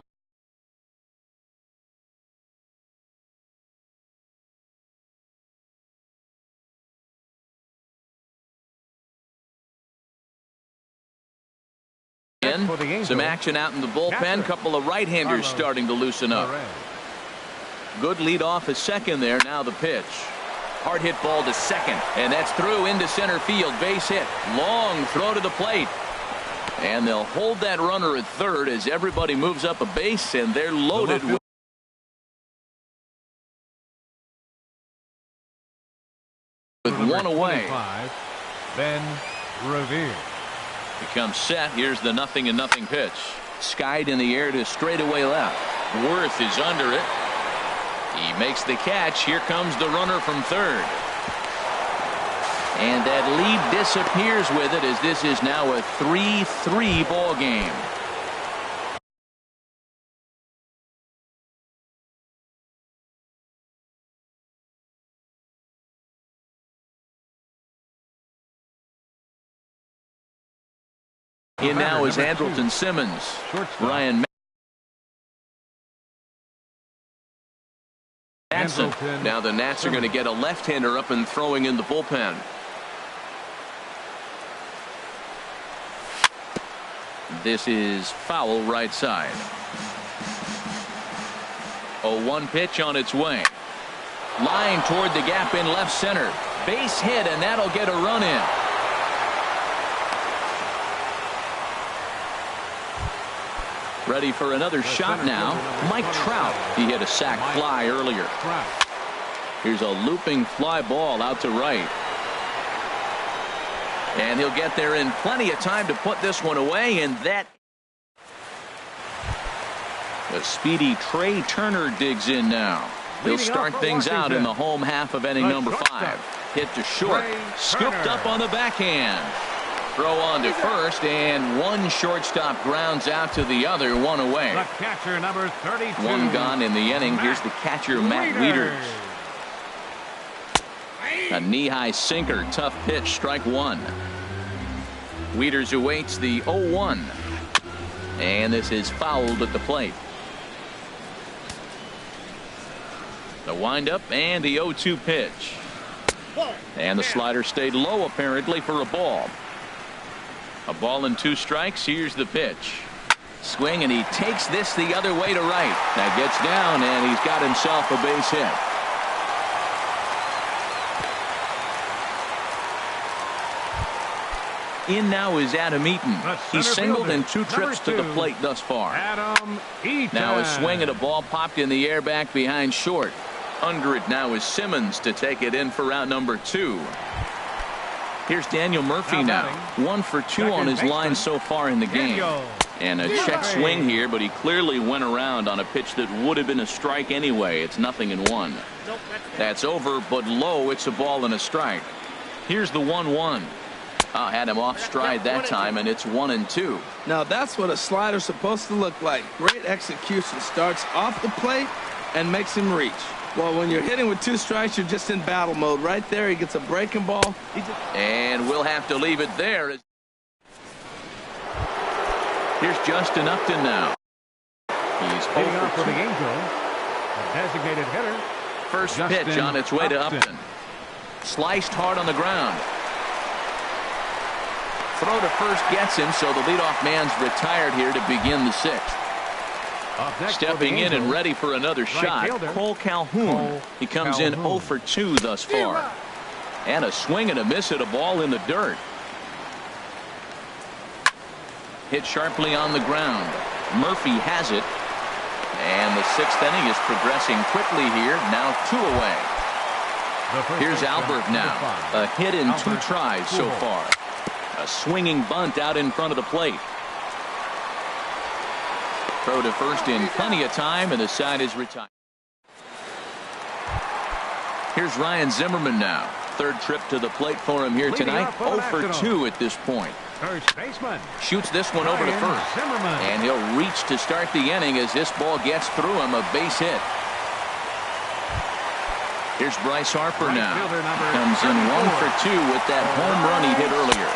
in. Some action out in the bullpen. Couple of right-handers starting to loosen up. Good lead off a second there. Now the pitch. Hard hit ball to second. And that's through into center field. Base hit. Long throw to the plate. And they'll hold that runner at third as everybody moves up a base, and they're loaded with one away. Ben Revere. Becomes set. Here's the 0-0 pitch. Skied in the air to straightaway left. Worth is under it. He makes the catch. Here comes the runner from third. And that lead disappears with it as this is now a 3-3 ball game. In now is Andrelton Simmons. Ryan Matson. Now the Nats are going to get a left-hander up and throwing in the bullpen. This is foul right side. 0-1 pitch on its way. Line toward the gap in left center. Base hit, and that'll get a run in. Ready for another shot now. Mike Trout. He hit a sac fly earlier. Here's a looping fly ball out to right. And he'll get there in plenty of time to put this one away, and that. The speedy Trey Turner digs in now. He'll start things out in the home half of inning number 5. Hit to short. Scooped up on the backhand. Throw on to first, and one shortstop grounds out to the other, one away. The catcher, number 32. One gone in the inning. Here's the catcher, Matt Wieters. A knee-high sinker, tough pitch, strike one. Wieters awaits the 0-1. And this is fouled at the plate. The windup and the 0-2 pitch. And the slider stayed low apparently for a ball. A ball and 2 strikes. Here's the pitch. Swing, and he takes this the other way to right. That gets down, and he's got himself a base hit. In now is Adam Eaton. He's singled in 2 trips to the plate thus far. Adam Eaton. Now a swing and a ball popped in the air back behind short. Under it now is Simmons to take it in for out number 2. Here's Daniel Murphy now. 1 for 2 on his line so far in the game. And a check swing here, but he clearly went around on a pitch that would have been a strike anyway. It's 0-1. That's over, but low. It's a ball and a strike. Here's the 1-1. Had him off stride that time, and it's 1-2. Now that's what a slider's supposed to look like. Great execution. Starts off the plate and makes him reach. Well, when you're hitting with 2 strikes, you're just in battle mode. Right there, he gets a breaking ball. And we'll have to leave it there. Here's Justin Upton now. He's hitting off for the Angels. A designated hitter. First pitch on its way to Upton. Sliced hard on the ground. Throw to first gets him, so the leadoff man's retired here to begin the 6th. Stepping in and ready for another shot, Cole Calhoun. He comes in 0 for 2 thus far. And a swing and a miss at a ball in the dirt. Hit sharply on the ground. Murphy has it. And the 6th inning is progressing quickly here. Now 2 away. Here's Albert now. A hit in 2 tries so far. A swinging bunt out in front of the plate. Throw to first in plenty of time, and the side is retired. Here's Ryan Zimmerman now. 3rd trip to the plate for him here tonight. 0 for 2 at this point. First baseman. Shoots this one over to first. And he'll reach to start the inning as this ball gets through him. A base hit. Here's Bryce Harper now. Comes in 1 for 2 with that home run he hit earlier.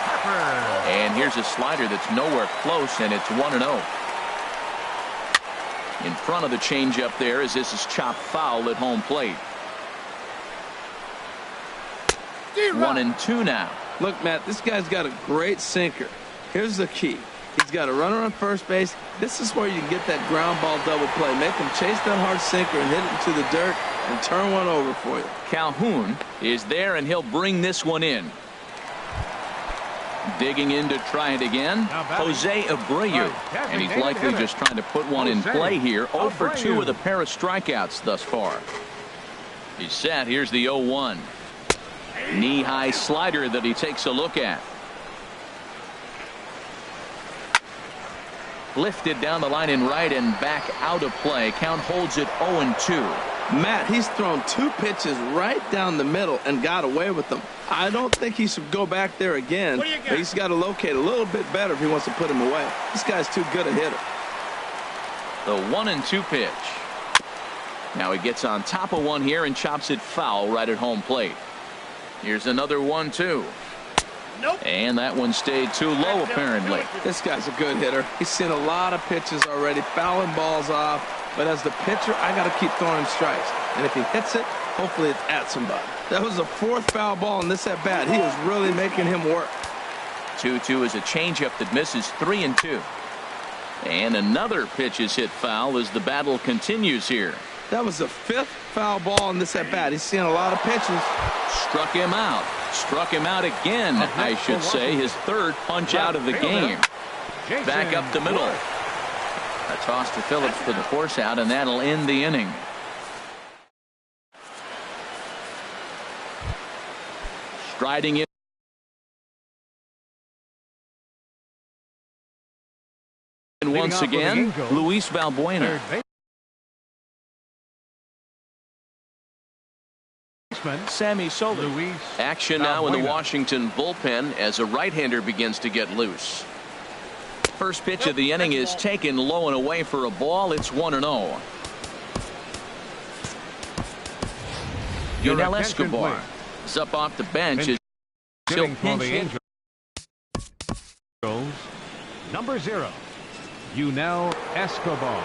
And here's a slider that's nowhere close, and it's 1-0. In front of the changeup there as this is chopped foul at home plate. 1-2 now. Look, Matt, this guy's got a great sinker. Here's the key. He's got a runner on first base. This is where you can get that ground ball double play. Make him chase that hard sinker and hit it into the dirt and turn one over for you. Calhoun is there, and he'll bring this one in. Digging in to try it again, Jose Abreu, and he's likely just trying to put one in play here. 0 for 2 with a pair of strikeouts thus far. He's set. Here's the 0-1. Knee-high slider that he takes a look at. Lifted down the line in right and back out of play. Count holds it 0-2. Matt, he's thrown 2 pitches right down the middle and got away with them. I don't think he should go back there again, but he's got to locate a little bit better if he wants to put him away. This guy's too good a hitter. The 1-2 pitch. Now he gets on top of one here and chops it foul right at home plate. Here's another 1-2. Nope. And that one stayed too low, apparently. This guy's a good hitter. He's seen a lot of pitches already, fouling balls off. But as the pitcher, I got to keep throwing him strikes. And if he hits it, hopefully it's at somebody. That was the 4th foul ball in this at bat. He is really making him work. 2-2 is a changeup that misses 3-2. And another pitch is hit foul as the battle continues here. That was the 5th foul ball in this at bat. He's seen a lot of pitches. Struck him out. Struck him out again, I should say. His 3rd punch out of the game. Back up the middle. A toss to Phillips for the force out, and that'll end the inning. Striding in once again, Luis Valbuena. Sammy Solis. Action now in the Washington bullpen as a right-hander begins to get loose. First pitch of the inning is taken low and away for a ball. It's 1-0. Yunel Escobar is up off the bench. He'll pinch hit. Number 0, Yunel Escobar.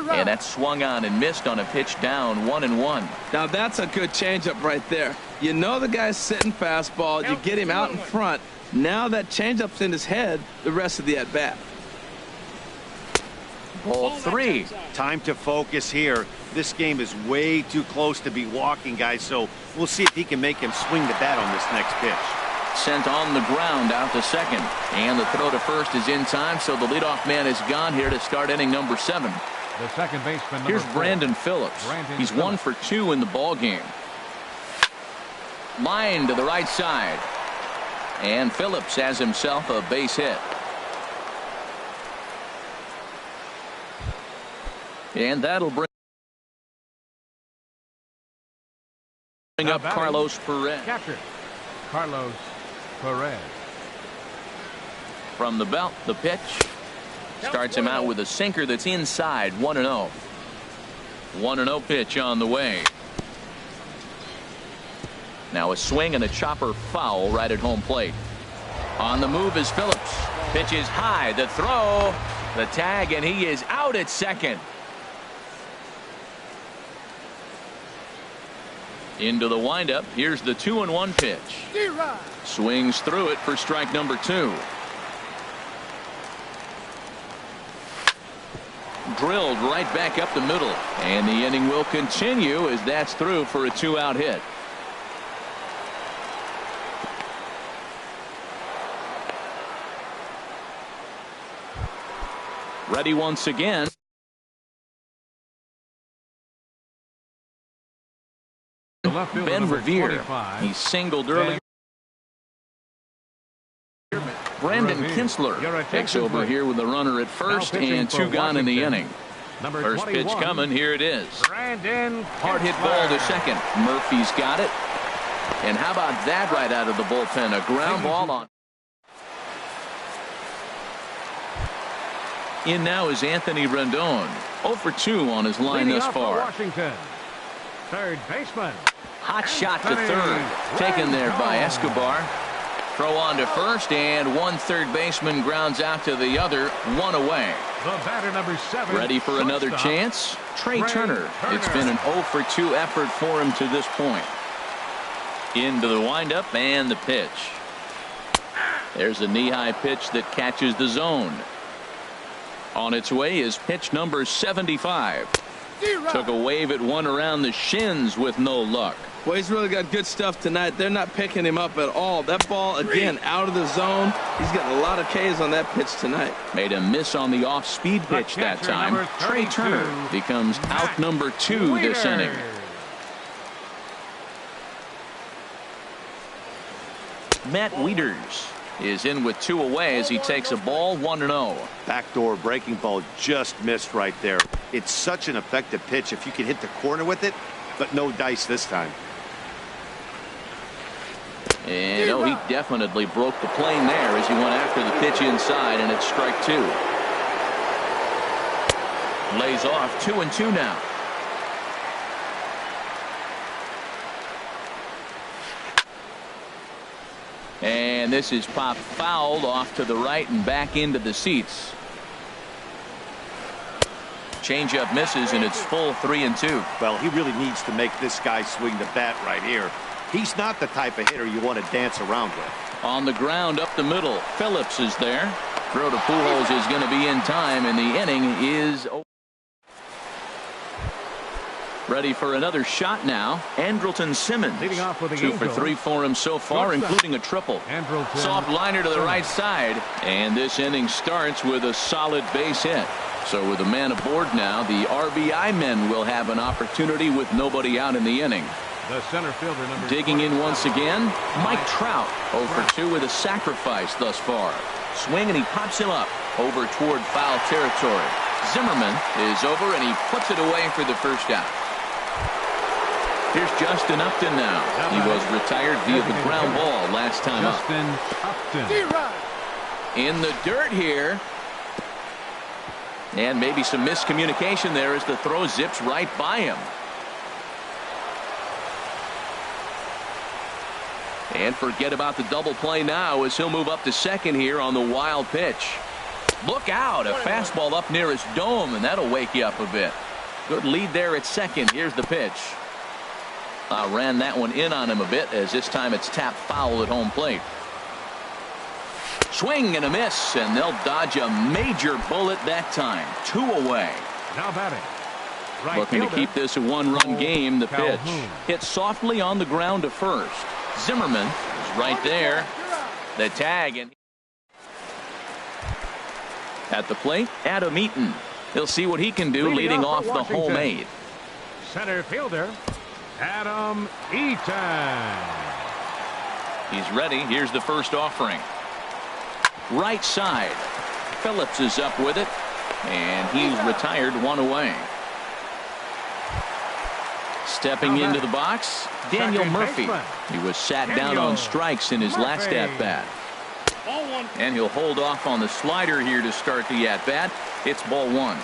And that swung on and missed on a pitch down 1-1. Now that's a good changeup right there. You know the guy's sitting fastball. You get him out in front. Now that changeup's in his head the rest of the at bat. Ball 3. Time to focus here. This game is way too close to be walking, guys, so we'll see if he can make him swing the bat on this next pitch. Sent on the ground out to second. And the throw to first is in time, so the leadoff man is gone here to start inning number 7. The second baseman. Here's Brandon Phillips. He's 1 for 2 in the ball game. Line to the right side. And Phillips has himself a base hit. And that'll bring up Carlos Perez. Captured. Carlos Perez. From the belt, the pitch. Starts him out with a sinker that's inside. 1-0. 1-0 pitch on the way. Now a swing and a chopper foul right at home plate. On the move is Phillips. Pitch is high. The throw. The tag, and he is out at second. Into the windup. Here's the 2-1 pitch. Swings through it for strike number 2. Drilled right back up the middle, and the inning will continue as that's through for a 2-out hit. Ready once again. Ben Revere. He singled early. Brandon Kinsler takes over here with a runner at first and 2 gone in the inning. First pitch coming. Here it is. Hard hit ball to second. Murphy's got it. And how about that right out of the bullpen? A ground ball on. In now is Anthony Rendon. 0 for 2 on his line thus far. Washington. Third baseman. Hot shot to third. Taken there by Escobar. Throw on to first, and one third baseman grounds out to the other, one away. The batter, number 7. Ready for another chance? Trey Turner. It's been an 0 for 2 effort for him to this point. Into the windup and the pitch. There's a knee-high pitch that catches the zone. On its way is pitch number 75. Took a wave at one around the shins with no luck. Well, he's really got good stuff tonight. They're not picking him up at all. That ball, again, out of the zone. He's getting a lot of Ks on that pitch tonight. Made a miss on the off-speed pitch that time. Trey Turner becomes out number 2 this inning. Matt Wieters is in with 2 away as he takes a ball 1-0. Backdoor breaking ball just missed right there. It's such an effective pitch if you can hit the corner with it, but no dice this time. And oh, he definitely broke the plane there as he went after the pitch inside, and it's strike 2. Lays off 2-2 now. And this is popped fouled off to the right and back into the seats. Changeup misses, and it's full 3-2. Well, he really needs to make this guy swing the bat right here. He's not the type of hitter you want to dance around with. On the ground up the middle, Phillips is there. Throw to Pujols is going to be in time, and the inning is over. Ready for another shot now. Andrelton Simmons. Leading off with the 2 for 3 for him so far, including a triple. Soft liner to the right side, and this inning starts with a solid base hit. So with a man aboard now, the RBI men will have an opportunity with nobody out in the inning. The center fielder, number Digging in once again, Mike Trout. 0 for 2 with a sacrifice thus far. Swing, and he pops him up over toward foul territory. Zimmerman is over, and he puts it away for the first out. Here's Justin Upton now. He was retired via the ground ball last time up. In the dirt here. And maybe some miscommunication there as the throw zips right by him. And forget about the double play now as he'll move up to second here on the wild pitch. Look out, a fastball up near his dome, and that'll wake you up a bit. Good lead there at second. Here's the pitch. Ran that one in on him a bit as this time it's tapped foul at home plate. Swing and a miss, and they'll dodge a major bullet that time. 2 away. Now batting. Right Looking to keep this a one-run game. The pitch hit softly on the ground to first. Zimmerman is right there. The tag, and at the plate, Adam Eaton. He'll see what he can do leading off the home 8. Center fielder, Adam Eaton. He's ready. Here's the first offering. Right side. Phillips is up with it, and he's retired 1 away. Stepping into the box, Daniel Murphy. He was sat down on strikes in his last at-bat. And he'll hold off on the slider here to start the at-bat. It's ball 1.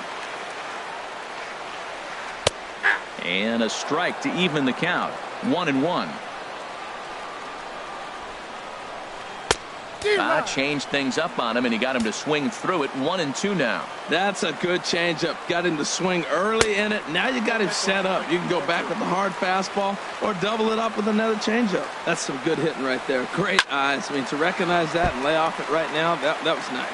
And a strike to even the count. 1-1. Changed things up on him, and he got him to swing through it. 1-2 now. That's a good changeup. Got him to swing early in it. Now you got him set up. You can go back with the hard fastball or double it up with another changeup. That's some good hitting right there. Great eyes. I mean, to recognize that and lay off it right now, that was nice.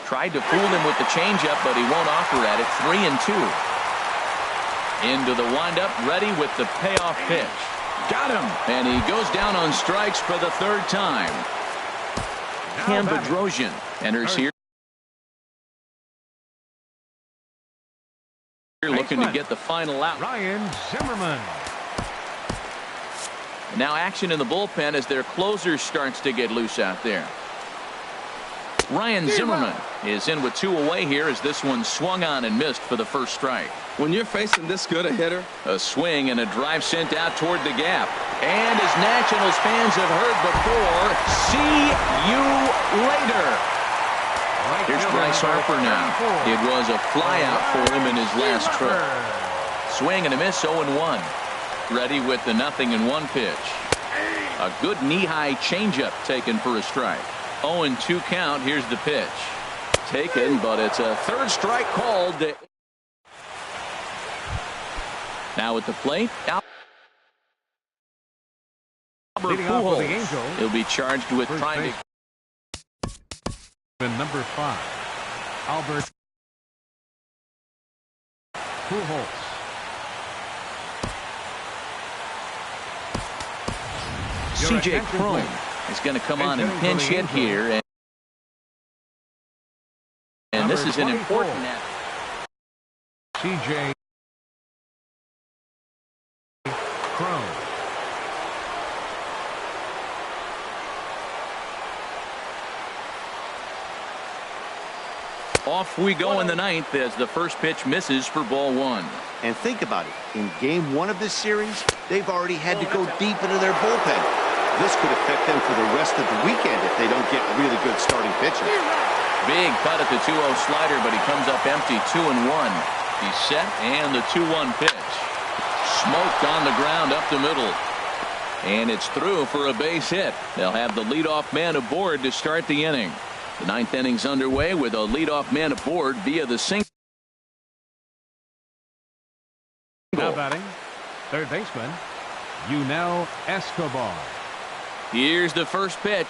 Tried to fool him with the changeup, but he won't offer at it. 3-2. Into the windup, ready with the payoff pitch. Got him, and he goes down on strikes for the 3rd time. Cam Bedrosian enters here. Looking to get the final out. Ryan Zimmerman. Now action in the bullpen as their closer starts to get loose out there. Ryan Zimmerman is in with 2 away here as this one swung on and missed for the first strike. When you're facing this good a hitter, a swing and a drive sent out toward the gap. And as Nationals fans have heard before, see you later. Here's Bryce Harper now. It was a flyout for him in his last trip. Swing and a miss, 0-1. Ready with the 0-1 pitch. A good knee-high changeup taken for a strike. 0-2 count. Here's the pitch. Taken, but it's a third strike called. Now at the plate, Leading off for the Angels, he'll be charged with trying to. Number 5, Albert Pujols. C.J. Cron is going to come on and pinch hit here, and this is an important. C.J. Cron. Off we go in the 9th as the first pitch misses for ball 1. And think about it. In game 1 of this series, they've already had to go deep into their bullpen. This could affect them for the rest of the weekend if they don't get really good starting pitching. Big cut at the 2-0 slider, but he comes up empty, 2-1. He's set, and the 2-1 pitch. Smoked on the ground up the middle. And it's through for a base hit. They'll have the leadoff man aboard to start the inning. The 9th inning's underway with a leadoff man aboard via the single. Now batting, third baseman, Yunel Escobar. Here's the first pitch.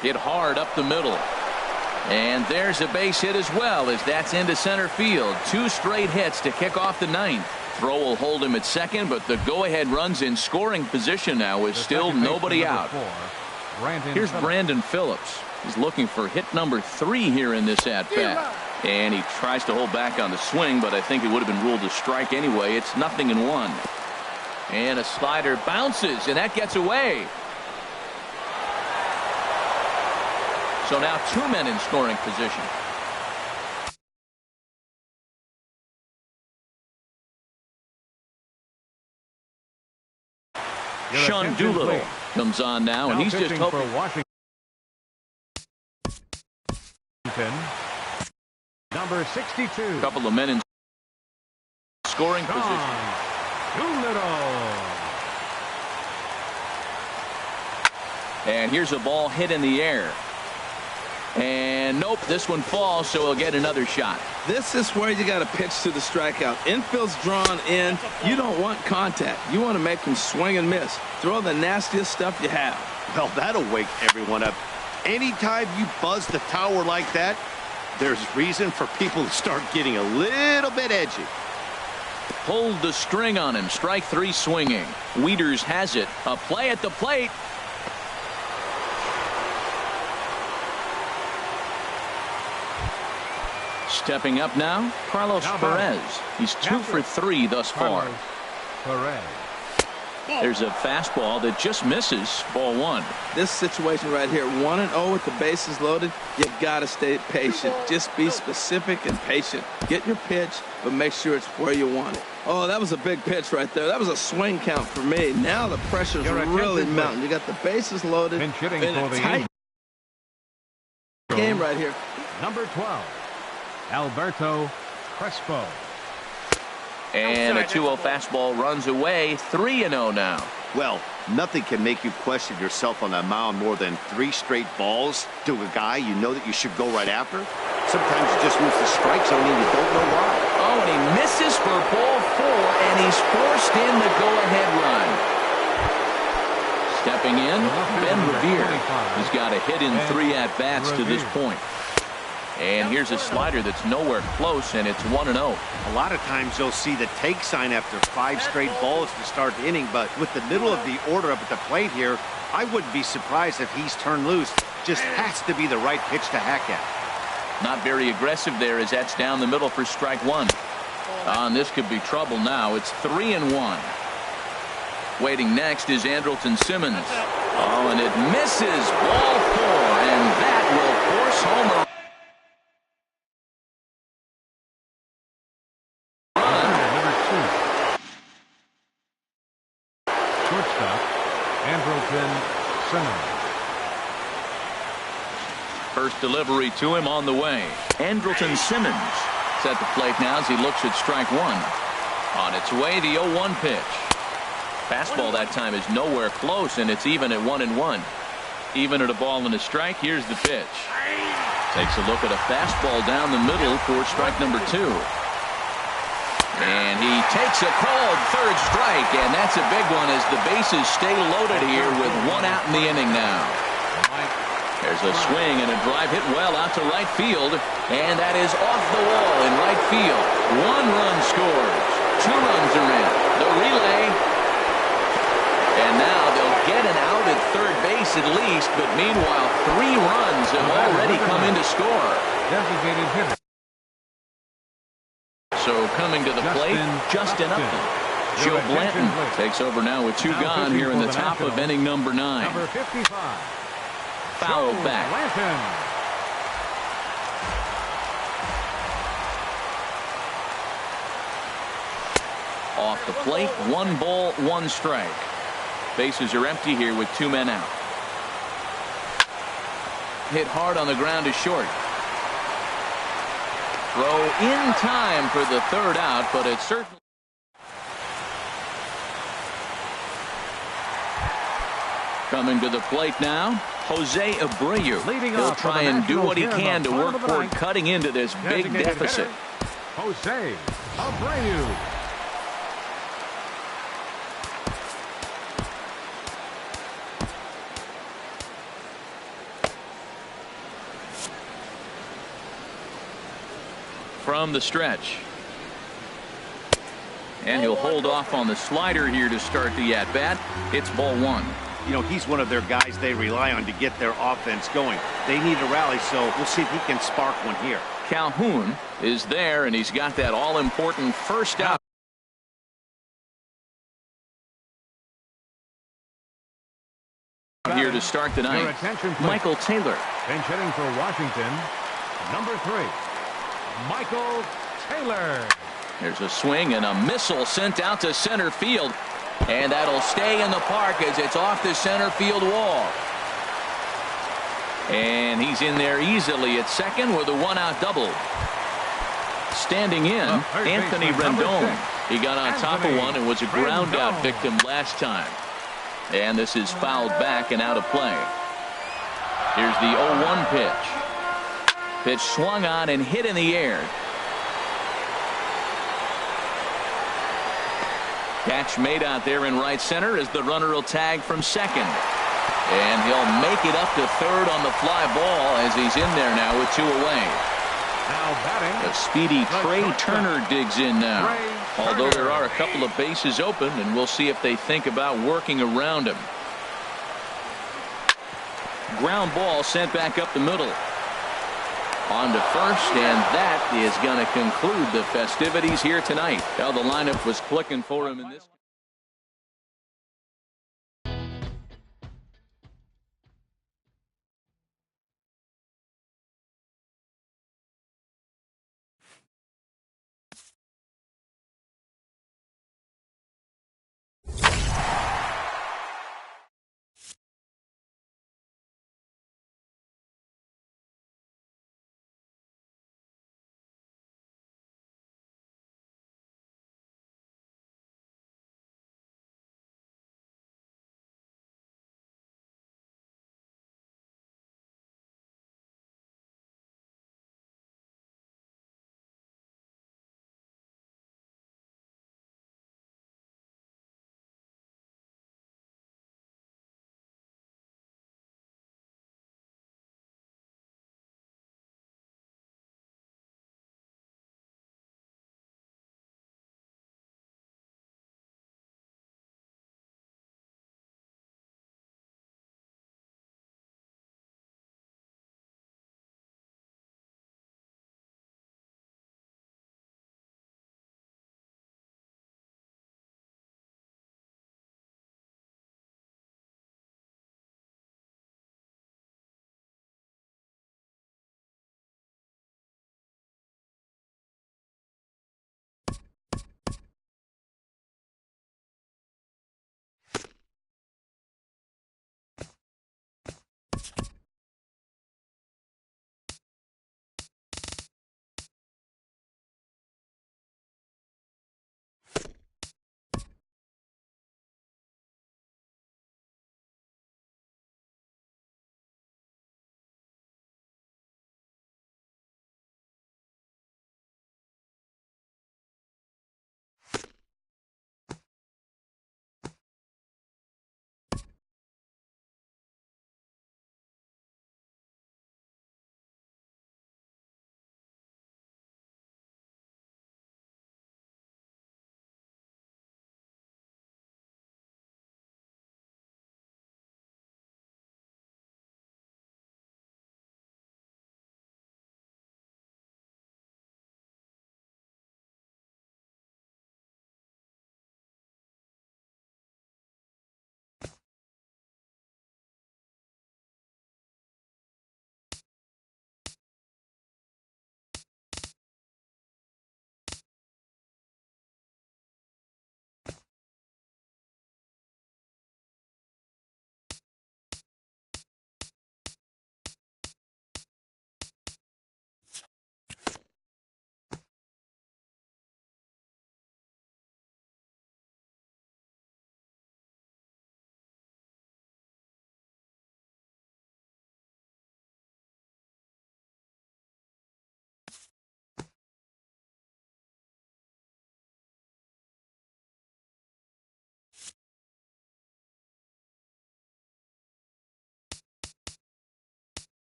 Hit hard up the middle. And there's a base hit as well, as that's into center field. 2 straight hits to kick off the 9th. Throw will hold him at second, but the go-ahead run's in scoring position now with still nobody out. Here's Brandon Phillips. He's looking for hit number 3 here in this at-bat. And he tries to hold back on the swing, but I think it would have been ruled a strike anyway. It's 0-1. And a slider bounces, and that gets away. So now 2 men in scoring position. Sean Doolittle comes on now, and he's just hoping. For Washington, number 62. Couple of men in scoring position. Doolittle. And here's a ball hit in the air. And nope, this one falls, so he'll get another shot. This is where you got to pitch to the strikeout. Infield's drawn in. You don't want contact. You want to make him swing and miss. Throw the nastiest stuff you have. Well, that'll wake everyone up. Anytime you buzz the tower like that, there's reason for people to start getting a little bit edgy. Pulled the string on him. Strike 3 swinging. Wieters has it. A play at the plate. Stepping up now, Carlos Perez. He's 2 for 3 thus far. Perez. There's a fastball that just misses, ball 1. This situation right here, 1-0 with the bases loaded, you got to stay patient. Just be specific and patient. Get your pitch, but make sure it's where you want it. Oh, that was a big pitch right there. That was a swing count for me. Now the pressure's really mounting. You got the bases loaded in a tight game right here. Number 12, Alberto Crespo. And a 2-0 fastball runs away. 3-0 now. Well, nothing can make you question yourself on that mound more than 3 straight balls to a guy you know that you should go right after. Sometimes you just lose the strike zone and you don't know why. Oh, and he misses for ball 4, and he's forced in the go-ahead run. Stepping in, Ben Revere. He's got a hit in 3 at-bats to this point. And here's a slider that's nowhere close, and it's 1-0. A lot of times you'll see the take sign after 5 straight balls to start the inning, but with the middle of the order up at the plate here, I wouldn't be surprised if he's turned loose. Just has to be the right pitch to hack at. Not very aggressive there as that's down the middle for strike 1. And this could be trouble now. It's 3-1. Waiting next is Andrelton Simmons. Oh, and it misses, ball 4, and that will force home a First delivery to him on the way. Andrelton Simmons is at the plate now as he looks at strike one. On its way, the 0-1 pitch. Fastball that time is nowhere close, and it's even at 1-1. Even at a ball and a strike. Here's the pitch. Takes a look at a fastball down the middle for strike number 2. And he takes a called third strike, and that's a big one as the bases stay loaded here with 1 out in the inning now. There's a swing and a drive hit well out to right field, and that is off the wall in right field. 1 run scores. 2 runs are in. The relay. And now they'll get an out at third base at least, but meanwhile 3 runs have already come in to score. Designated hitter. So coming to the plate, Justin Upton. Joe Blanton takes over now with 2 gone here in the top of inning number 9. Number 55. Foul back. Blanton. Off the plate, 1 ball, 1 strike. Bases are empty here with 2 men out. Hit hard on the ground to short. Throw in time for the 3rd out, but it's certainly. Coming to the plate now, Jose Abreu. He'll try and do what he can to work toward cutting into this big deficit. Jose Abreu. From the stretch. And he'll hold off on the slider here to start the at-bat. It's ball 1. You know, he's one of their guys they rely on to get their offense going. They need a rally, so we'll see if he can spark one here. Calhoun is there, and he's got that all-important first out. Here to start the ninth. Michael Taylor. Pinch hitting for Washington, number 3. Michael Taylor. There's a swing and a missile sent out to center field, and that'll stay in the park as it's off the center field wall. And he's in there easily at second with a 1-out double. Standing in, Anthony Rendon. He got on top of one and was a ground out victim last time. And this is fouled back and out of play. Here's the 0-1 pitch. Pitch swung on and hit in the air. Catch made out there in right center as the runner will tag from second. And he'll make it up to third on the fly ball as he's in there now with 2 away. Now batting, a speedy Trey Turner digs in now. Although there are a couple of bases open, and we'll see if they think about working around him. Ground ball sent back up the middle. On to first, and that is going to conclude the festivities here tonight. Well, the lineup was clicking for him in this.